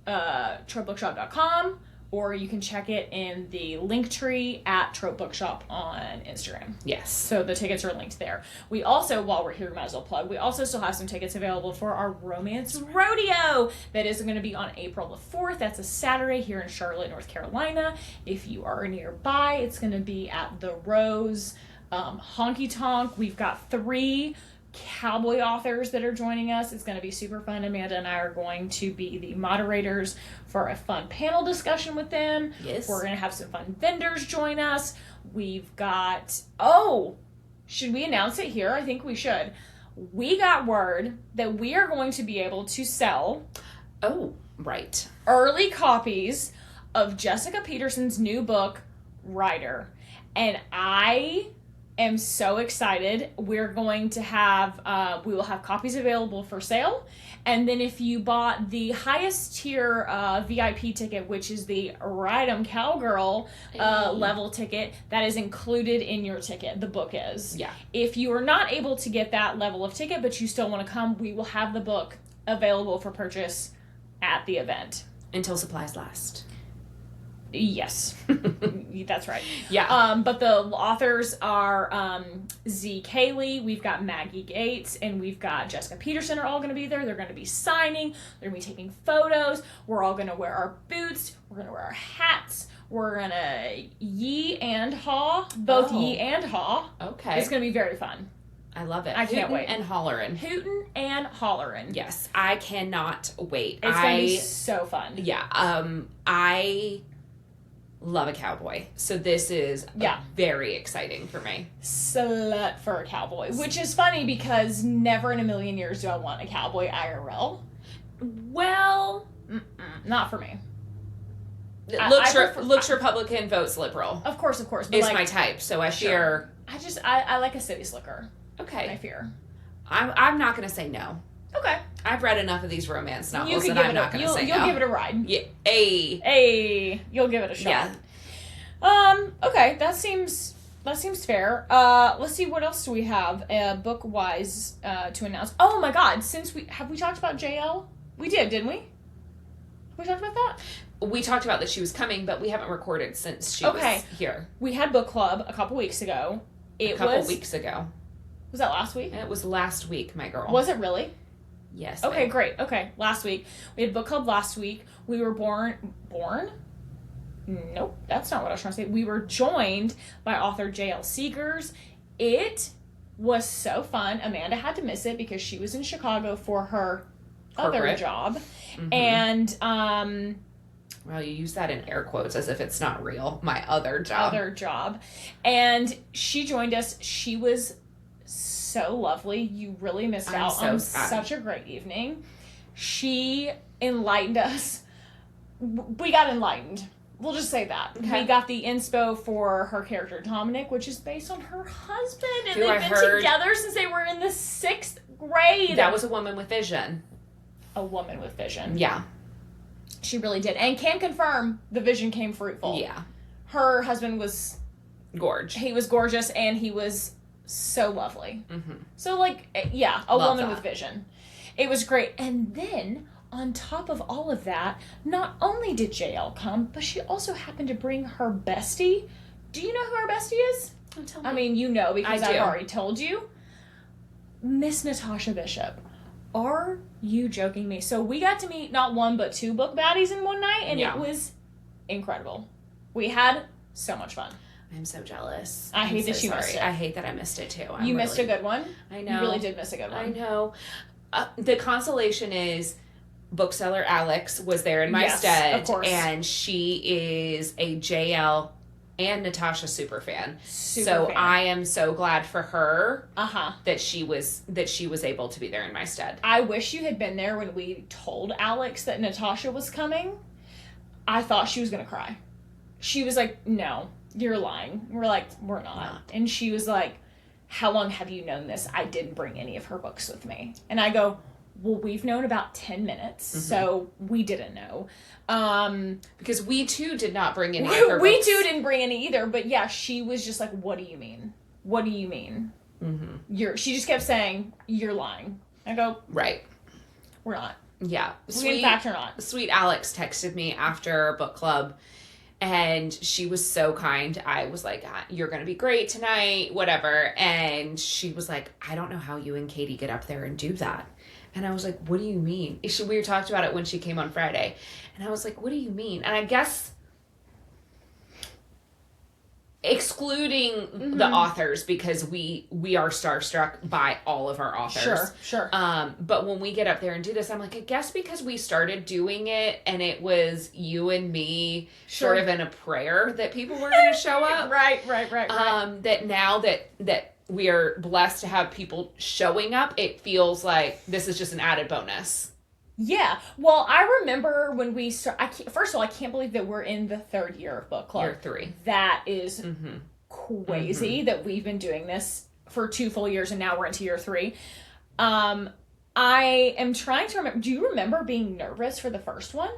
tropebookshop.com, or you can check it in the link tree at Trope Bookshop on Instagram. Yes. So the tickets are linked there. We also, while we're here, might as well plug, we also still have some tickets available for our Romance Rodeo that is going to be on April the 4th. That's a Saturday here in Charlotte, North Carolina. If you are nearby, it's going to be at the Rose Honky Tonk. We've got 3 cowboy authors that are joining us. It's going to be super fun. Amanda and I are going to be the moderators for a fun panel discussion with them. Yes. We're going to have some fun vendors join us. We've got... should we announce it here? I think we should. We got word that we are going to be able to sell... Oh, right. ...early copies of Jessica Peterson's new book, Rider. And I am so excited. We're going to have, we will have copies available for sale. And then if you bought the highest tier VIP ticket, which is the Ride 'em Cowgirl level ticket, that is included in your ticket. The book is. Yeah. If you are not able to get that level of ticket, but you still want to come, we will have the book available for purchase at the event. Until supplies last. Yes, that's right. Yeah. But the authors are Z. Kaylee, we've got Maggie Gates, and we've got Jessica Peterson are all going to be there. They're going to be signing. They're going to be taking photos. We're all going to wear our boots. We're going to wear our hats. We're going to yee and haw. Both yee and haw. Okay. It's going to be very fun. I love it. I can't wait. And hollerin'. Hootin' and hollerin'. Yes. I cannot wait. It's going to be so fun. Yeah. I love a cowboy. So this is very exciting for me. Slut for a cowboy. Which is funny because never in a million years do I want a cowboy IRL. Well, not for me. Looks Republican, votes liberal. Of course. But is my type, so I fear. I like a city slicker. Okay. I fear. I'm not going to say no. Okay. I've read enough of these romance novels that I'm not going to say no. You'll give it a ride. Yeah. You'll give it a shot. Yeah. Okay, that seems fair. Let's see, what else do we have book wise to announce? Oh my god, have we talked about JL? We did, didn't we? We talked about that? We talked about that she was coming, but we haven't recorded since she was here. We had book club a couple weeks ago. Weeks ago. Was that last week? It was last week, my girl. Was it really? Yes. Okay, great. Okay, last week. We had book club last week. We were born? Nope, that's not what I was trying to say. We were joined by author J.L. Seegars. It was so fun. Amanda had to miss it because she was in Chicago for her other job. Mm-hmm. And, well, you use that in air quotes as if it's not real. My other job. And she joined us. She was so lovely. You really missed out on such a great evening. She enlightened us. We got enlightened. We'll just say that. Okay. We got the inspo for her character, Dominic, which is based on her husband. And they've been together since they were in the 6th grade. That was a woman with vision. A woman with vision. Yeah. She really did. And can confirm the vision came fruitful. Yeah. Her husband was... gorgeous. He was gorgeous and he was so lovely. Mm-hmm. So, a woman with vision. It was great. And then... on top of all of that, not only did JL come, but she also happened to bring her bestie. Do you know who our bestie is? Don't tell me. I mean, you know, because I've already told you. Miss Natasha Bishop. Are you joking me? So we got to meet not one, but 2 book baddies in one night, and it was incredible. We had so much fun. I'm so jealous. I hate that you missed it. I hate that I missed it, too. You missed a good one? I know. You really did miss a good one. I know. The consolation is... bookseller Alex was there in my stead, of course. And she is a JL and Natasha super fan. So I am so glad for her that she was able to be there in my stead. I wish you had been there when we told Alex that Natasha was coming. I thought she was gonna cry. She was like, "No, you're lying." We're like, "We're not." And she was like, "How long have you known this? I didn't bring any of her books with me." And I go, well, we've known about 10 minutes, so we didn't know. Because we, too, did not bring any of her books. We, too, didn't bring any either, but yeah, she was just like, what do you mean? What do you mean? Mm-hmm. She just kept saying, you're lying. I go, right. We're not. Yeah. We, in fact, are not. Sweet Alex texted me after book club, and she was so kind. I was like, you're going to be great tonight, whatever. And she was like, I don't know how you and Katee get up there and do that. And I was like, what do you mean? We talked about it when she came on Friday. And I was like, what do you mean? And I guess excluding the authors, because we are starstruck by all of our authors. Sure. But when we get up there and do this, I'm like, I guess because we started doing it and it was you and me sort of in a prayer that people were going to show up. Right. That now that we are blessed to have people showing up, it feels like this is just an added bonus. Yeah. Well, I remember when we first of all, I can't believe that we're in the 3rd year of book club. Year 3. That is crazy that we've been doing this for 2 full years and now we're into year 3. I am trying to remember. Do you remember being nervous for the first one?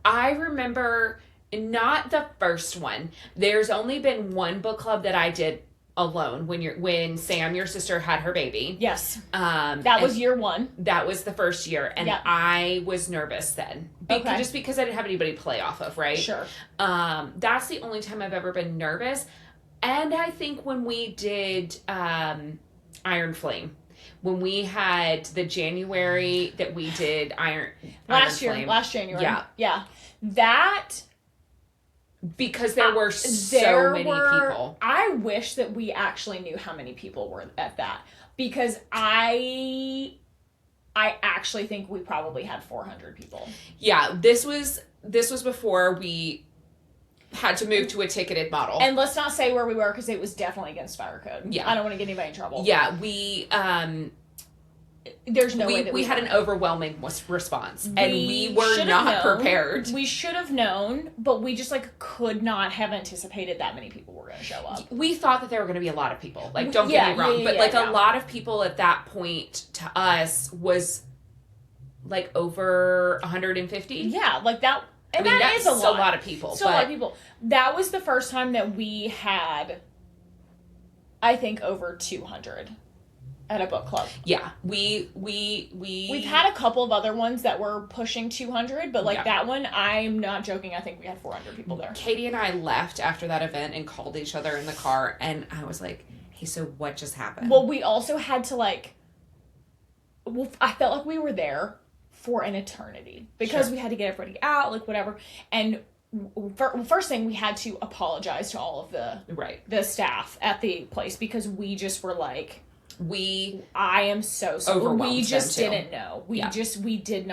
I remember not the first one. There's only been one book club that I did alone when Sam, your sister, had her baby. Yes. That was year 1. That was the first year. And I was nervous then. Just because I didn't have anybody to play off of, right? Sure. That's the only time I've ever been nervous. And I think when we did Iron Flame, when we had the January that we did Iron Flame. Last January. Yeah. That Because there were so many people. I wish that we actually knew how many people were at that. Because I actually think we probably had 400 people. Yeah, this was before we had to move to a ticketed model. And let's not say where we were, because it was definitely against fire code. Yeah. I don't want to get anybody in trouble. Yeah, there's no way that we had an overwhelming response, and we were not prepared. We should have known, but we just could not have anticipated that many people were going to show up. We thought that there were going to be a lot of people. Don't get me wrong, but a lot of people at that point to us was over 150. Yeah, that. And that's a lot of people. Still a lot of people. That was the first time that we had, I think, over 200 at a book club. Yeah, we've had a couple of other ones that were pushing 200, but that one, I'm not joking. I think we had 400 people there. Katee and I left after that event and called each other in the car, and I was like, "Hey, so what just happened?" Well, we also had to I felt like we were there for an eternity because we had to get everybody out, whatever. And first thing, we had to apologize to all of the staff at the place, because we just were I am so sorry. We just didn't know. We just didn't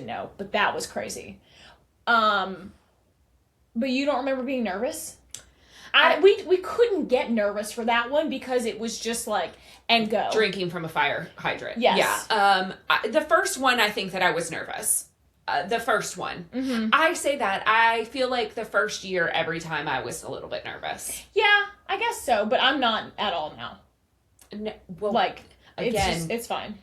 know. But that was crazy. But you don't remember being nervous? We couldn't get nervous for that one because it was just and go. Drinking from a fire hydrant. Yes. Yeah. The first one, I think that I was nervous. The first one. Mm-hmm. I say that. I feel like the first year, every time I was a little bit nervous. Yeah, I guess so. But I'm not at all now. No, well, again, it's fine.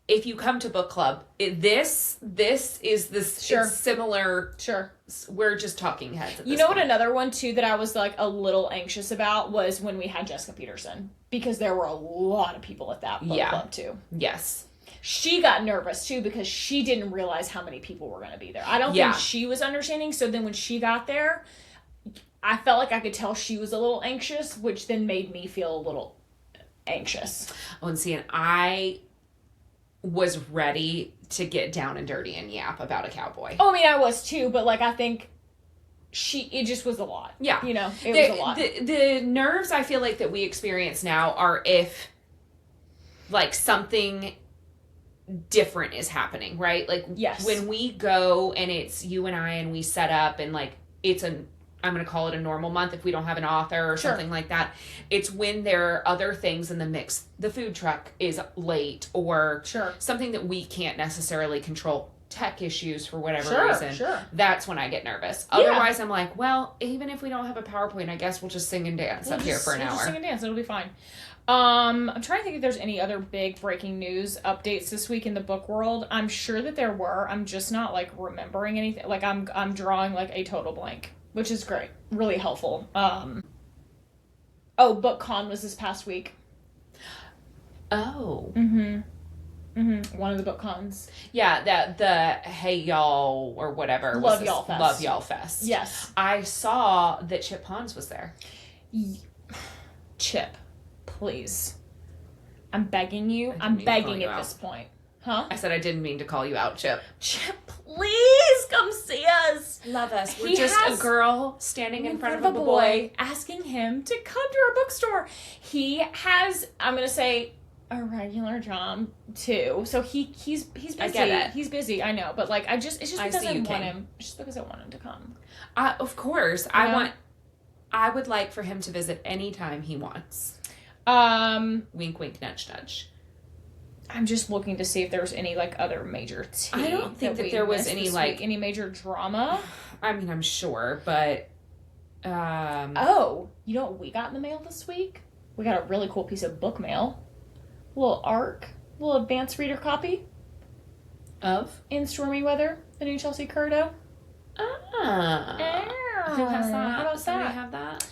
If you come to book club, this is this similar. Sure. We're just talking heads at this point. What another one too that I was a little anxious about was when we had Jessica Peterson, because there were a lot of people at that book club too. Yes. She got nervous too because she didn't realize how many people were going to be there. I don't think she was understanding. So then when she got there, I felt like I could tell she was a little anxious, which then made me feel a little anxious. Oh, and see, and I was ready to get down and dirty and yap about a cowboy. Oh, I mean, I was too, but I think it just was a lot. Yeah. It was a lot. The nerves I feel like that we experience now are if something different is happening, right? Yes. When we go and it's you and I and we set up and it's I'm going to call it a normal month if we don't have an author or something like that. It's when there are other things in the mix. The food truck is late or something that we can't necessarily control. Tech issues for whatever reason. Sure. That's when I get nervous. Otherwise, I'm well, even if we don't have a PowerPoint, I guess we'll just sing and dance here for an hour. Just sing and dance. It'll be fine. I'm trying to think if there's any other big breaking news updates this week in the book world. I'm sure that there were. I'm just not remembering anything. I'm drawing a total blank, which is great. Really helpful. BookCon was this past week. Oh. Mm-hmm. Mm-hmm. One of the book cons. Yeah, the Hey Y'all or whatever. Love Y'all Fest. Love Y'all Fest. Yes. I saw that Chip Pons was there. Chip, please. I'm begging you. I'm begging at this point. Huh? I said I didn't mean to call you out, Chip. Chip, please come see us. Love us. We're just a girl standing in front of a boy asking him to come to our bookstore. He has, I'm going to say, a regular job too, so he's busy. I get it. He's busy. I know, but it's just because I want him. Just because I want him to come. Of course, I would like for him to visit anytime he wants. Wink, wink, nudge, nudge. I'm just looking to see if there's any other major tea. I don't think that there was any any major drama. I mean, I'm sure, but oh, you know what we got in the mail this week? We got a really cool piece of book mail. Little little advanced reader copy of In Stormy Weather, the new Chelsea Curdo. Who has that? How about Somebody have that?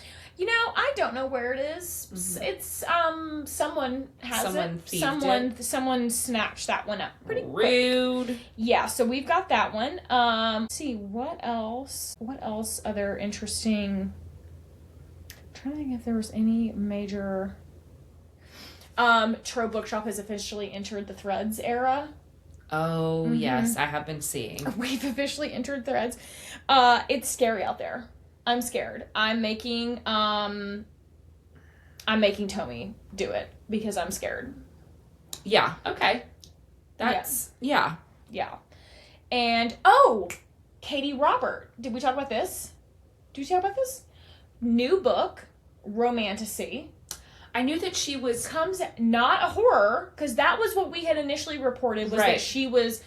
I don't know where it is. Mm-hmm. It's someone has it. Someone snatched that one up. Pretty rude. Quick. Yeah, so we've got that one. Let's see what else. What else? Other interesting. I'm trying to think if there was any major. Trope Bookshop has officially entered the Threads era. Oh, yes. I have been seeing. We've officially entered Threads. It's scary out there. I'm scared. I'm making Tommy do it because I'm scared. Yeah. Okay. That's, yeah. Yeah. And, Katee Robert. Did we talk about this? Did we talk about this? New book, Romantasy. I knew that she was... Comes, not a horror, because that was what we had initially reported, was that she was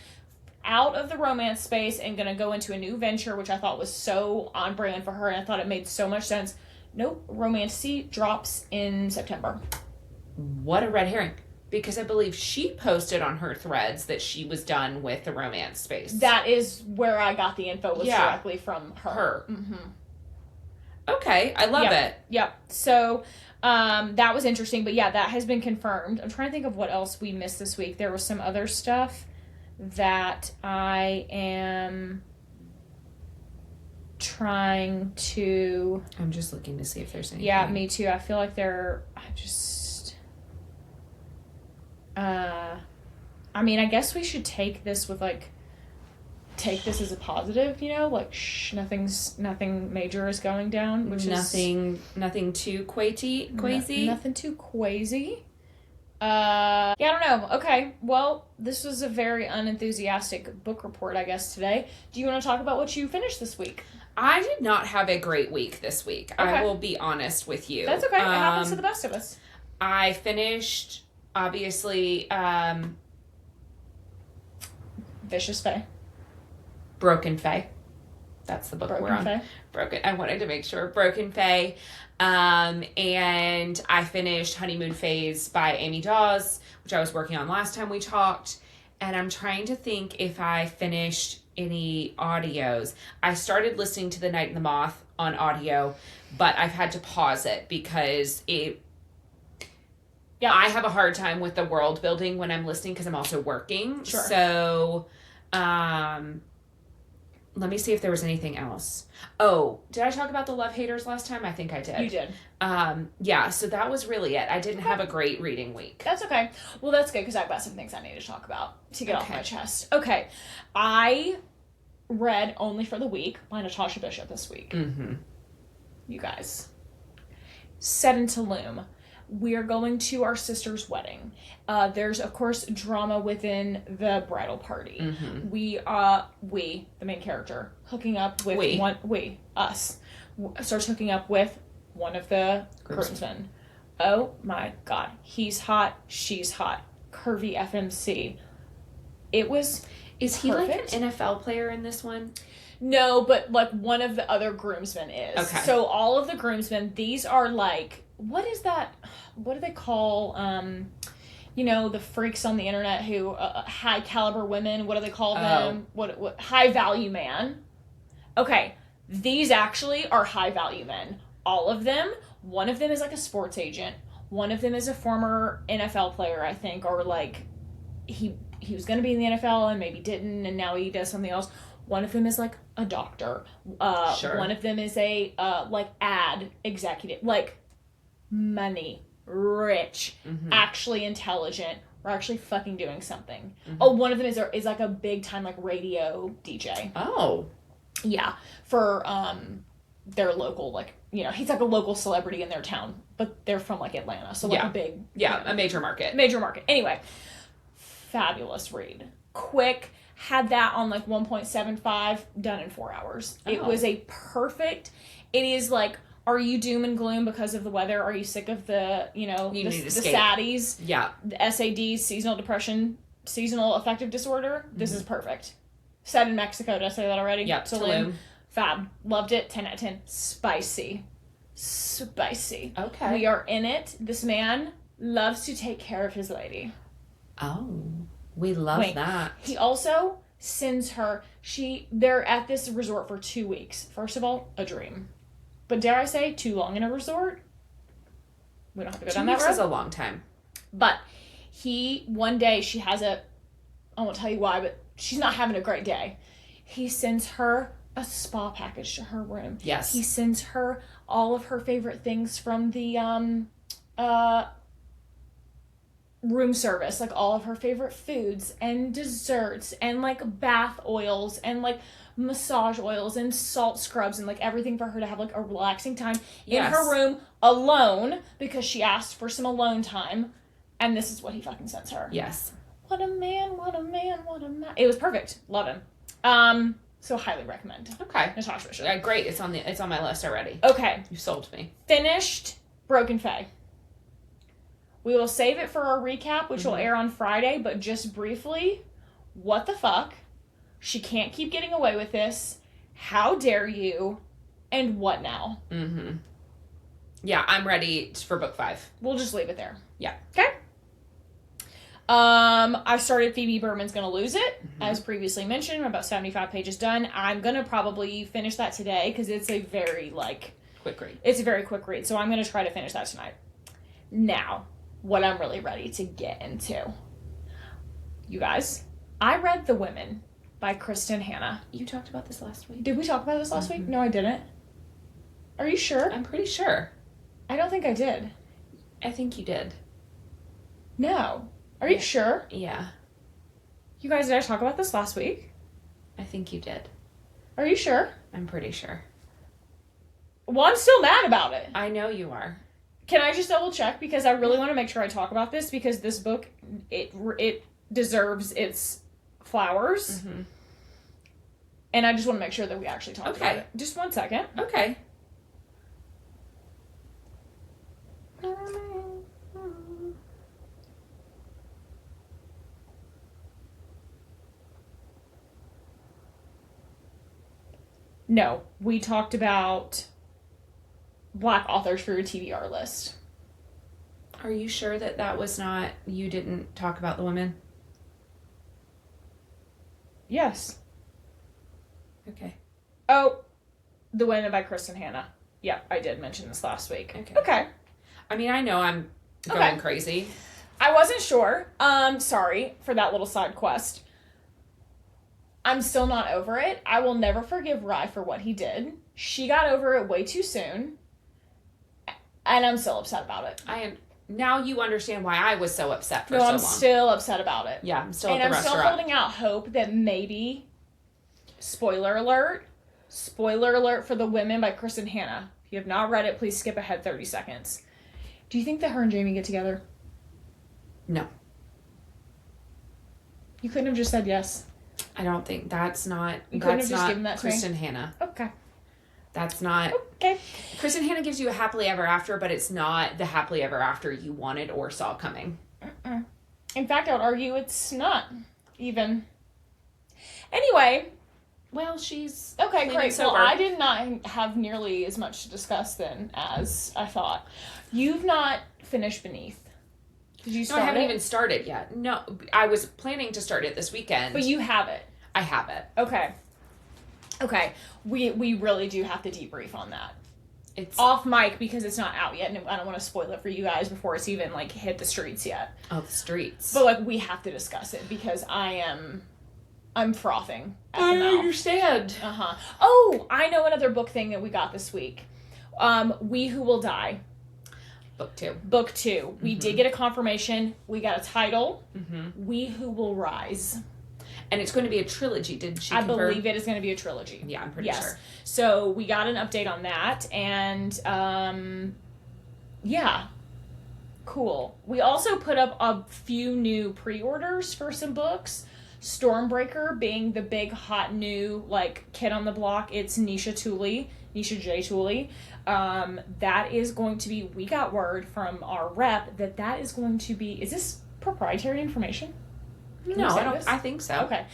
out of the romance space and going to go into a new venture, which I thought was so on brand for her, and I thought it made so much sense. Nope, Romantasy drops in September. What a red herring. Because I believe she posted on her Threads that she was done with the romance space. That is where I got the info, was directly from her. Mm-hmm. Okay, I love it. Yep. So, that was interesting, but yeah, that has been confirmed. I'm trying to think of what else we missed this week. There was some other stuff that I am trying to... I'm just looking to see if there's anything. Yeah, me too. I feel like I mean, I guess we should take this with, take this as a positive, nothing major is going down, which nothing too quazy. Nothing too quazy. I don't know. Okay, well, this was a very unenthusiastic book report, I guess, today. Do you want to talk about what you finished this week? I did not have a great week this week. Okay. I will be honest with you. That's okay. It happens to the best of us. I finished, obviously, Vicious Fae. Broken Fae. That's the book we're on. Fae. Broken. I wanted to make sure. Broken Fae. And I finished Honeymoon Phase by Amy Dawes, which I was working on last time we talked. And I'm trying to think if I finished any audios. I started listening to The Night and the Moth on audio, but I've had to pause it because I have a hard time with the world building when I'm listening because I'm also working. Sure. So, let me see if there was anything else. Oh, did I talk about the love haters last time? I think I did. You did. Yeah, so that was really it. I didn't have a great reading week. That's okay. Well, that's good because I've got some things I need to talk about to get off my chest. Okay. I read Only for the Week by Natasha Bishop this week. Mm-hmm. You guys. Set into Loom. We are going to our sister's wedding. There's, of course, drama within the bridal party. Mm-hmm. We, the main character, hooking up with us, starts hooking up with one of the groomsmen. Oh my God. He's hot. She's hot. Curvy FMC. It was Is he perfect. Like an NFL player in this one? No, but one of the other groomsmen is. Okay. So all of the groomsmen, these are what is that? What do they call, the freaks on the internet who, high caliber women, what do they call them? What high value man. Okay. These actually are high value men. All of them. One of them is a sports agent. One of them is a former NFL player, I think, or he was going to be in the NFL and maybe didn't, and now he does something else. One of them is a doctor. Sure. One of them is a ad executive. Money, rich, actually intelligent. We're actually fucking doing something. Mm-hmm. Oh, one of them is a big time radio DJ. Oh, yeah, for their local he's a local celebrity in their town, but they're from Atlanta, so a big a major market. Anyway, fabulous read, quick. Had that on 1.75, done in 4 hours. Oh. It was a perfect. It is are you doom and gloom because of the weather? Are you sick of the the SADs? Yeah. The SADs, seasonal depression, seasonal affective disorder. Mm-hmm. This is perfect. Set in Mexico. Did I say that already? Yep. Tulum. Fab. Loved it. 10 out of 10. Spicy. Okay. We are in it. This man loves to take care of his lady. Oh, we love that. He also sends her. They're at this resort for 2 weeks. First of all, a dream. But dare I say, too long in a resort? We don't have to go down that road. 2 weeks is a long time. But one day, she has I won't tell you why, but she's not having a great day. He sends her a spa package to her room. Yes. He sends her all of her favorite things from the, room service, like all of her favorite foods and desserts and like bath oils and like massage oils and salt scrubs and like everything for her to have like a relaxing time in her room alone because she asked for some alone time, and this is what he fucking sends her. Yes. What a man, what a man, what a man. It was perfect. Love him. So highly recommend. Okay. Natasha Bishop. Yeah, great. It's on my list already. Okay. You sold me. Finished Broken Fae. We will save it for our recap, which will air on Friday, but just briefly, what the fuck? She can't keep getting away with this. How dare you? And what now? Mm-hmm. Yeah, I'm ready for book 5. We'll just leave it there. Yeah. Okay. I started Phoebe Berman's Gonna Lose It, as previously mentioned. I'm about 75 pages done. I'm gonna probably finish that today, because it's a very, quick read. It's a very quick read, so I'm gonna try to finish that tonight. Now, what I'm really ready to get into. You guys, I read The Women by Kristen Hanna. You talked about this last week. Did we talk about this last week? No, I didn't. Are you sure? I'm pretty sure. I don't think I did. I think you did. No. Are you sure? Yeah. You guys, did I talk about this last week? I think you did. Are you sure? I'm pretty sure. Well, I'm still mad about it. I know you are. Can I just double check? Because I really want to make sure I talk about this, because this book, it deserves its flowers. Mm-hmm. And I just want to make sure that we actually talk about it. Just 1 second. Okay. No, we talked about Black authors for your TBR list. Are you sure that was not, you didn't talk about The Women? Yes. Okay. Oh, The Women by Kristen Hanna. Yeah, I did mention this last week. Okay. I mean, I know I'm going crazy. I wasn't sure. Sorry for that little side quest. I'm still not over it. I will never forgive Rye for what he did. She got over it way too soon. And I'm still upset about it. Now you understand why I was so upset for so long. No, I'm still upset about it. Yeah, I'm still at the restaurant. And I'm still holding out hope that maybe, spoiler alert for The Women by Kristen Hanna. If you have not read it, please skip ahead 30 seconds. Do you think that her and Jamie get together? No. You couldn't have just said yes. I don't think that's not. You couldn't have just given that to Kristen me? Hanna. Okay. That's not. Okay. Kristen Hanna gives you a happily ever after, but it's not the happily ever after you wanted or saw coming. In fact, I would argue it's not even. Anyway. Well, she's okay. Great. So I did not have nearly as much to discuss then as I thought. You've not finished Beneath. Did you start it? No, I haven't even started yet. No, I was planning to start it this weekend. But you have it. I have it. Okay. We really do have to debrief on that. It's off mic because it's not out yet, and I don't want to spoil it for you guys before it's even hit the streets yet. Oh, the streets. But we have to discuss it because I'm frothing at the mouth. I understand. Oh, I know another book thing that we got this week. We Who Will Die. Book 2. We did get a confirmation. We got a title. We Who Will Rise. And it's going to be a trilogy, did she confirm? I believe it is going to be a trilogy. Yeah, I'm pretty sure. So we got an update on that, and yeah, cool. We also put up a few new pre-orders for some books. Stormbreaker being the big hot new kid on the block. It's Nisha J. Tooley. That is going to be, we got word from our rep that is going to be, is this proprietary information? No, I think so. Okay.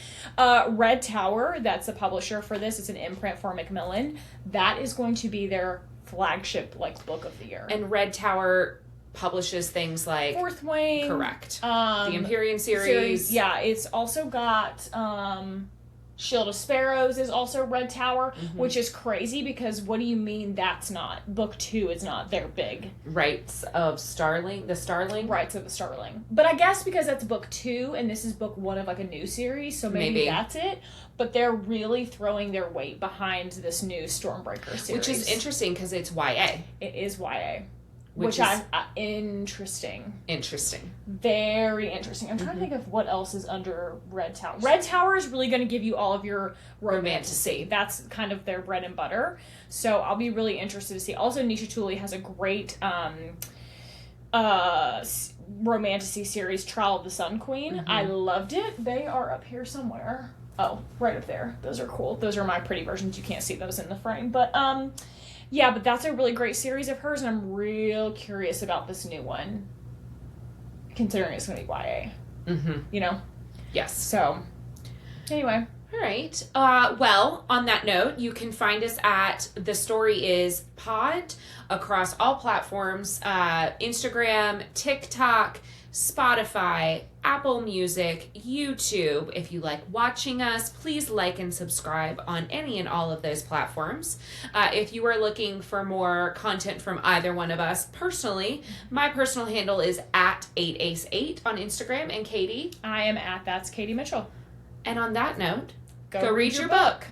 Red Tower, that's the publisher for this. It's an imprint for Macmillan. That is going to be their flagship book of the year. And Red Tower publishes things like Fourth Wing. Correct. The Empyrean series. Yeah, it's also got Shield of Sparrows is also Red Tower, which is crazy because what do you mean that's not? Book 2 is not their big. Rights of Starling? The Starling? Rights of the Starling. But I guess because that's book 2 and this is book 1 of a new series, so maybe that's it. But they're really throwing their weight behind this new Stormbreaker series. Which is interesting because it's YA. It is YA. which is interesting. Interesting. Very interesting. I'm trying to think of what else is under Red Tower. Red Tower is really going to give you all of your romantasy. That's kind of their bread and butter. So I'll be really interested to see. Also, Nisha Tooley has a great romantasy series, Trial of the Sun Queen. I loved it. They are up here somewhere. Oh, right up there. Those are cool. Those are my pretty versions. You can't see those in the frame. But, yeah, but that's a really great series of hers, and I'm real curious about this new one, considering it's going to be YA. You know? Yes. So, anyway. All right. Well, on that note, you can find us at The Story Is Pod across all platforms, Instagram, TikTok, Spotify, Apple Music, YouTube. If you like watching us, please like and subscribe on any and all of those platforms. If you are looking for more content from either one of us personally, my personal handle is at 8ace8 on Instagram. And Katee? I am at That's Katee Mitchell. And on that note, go read your book.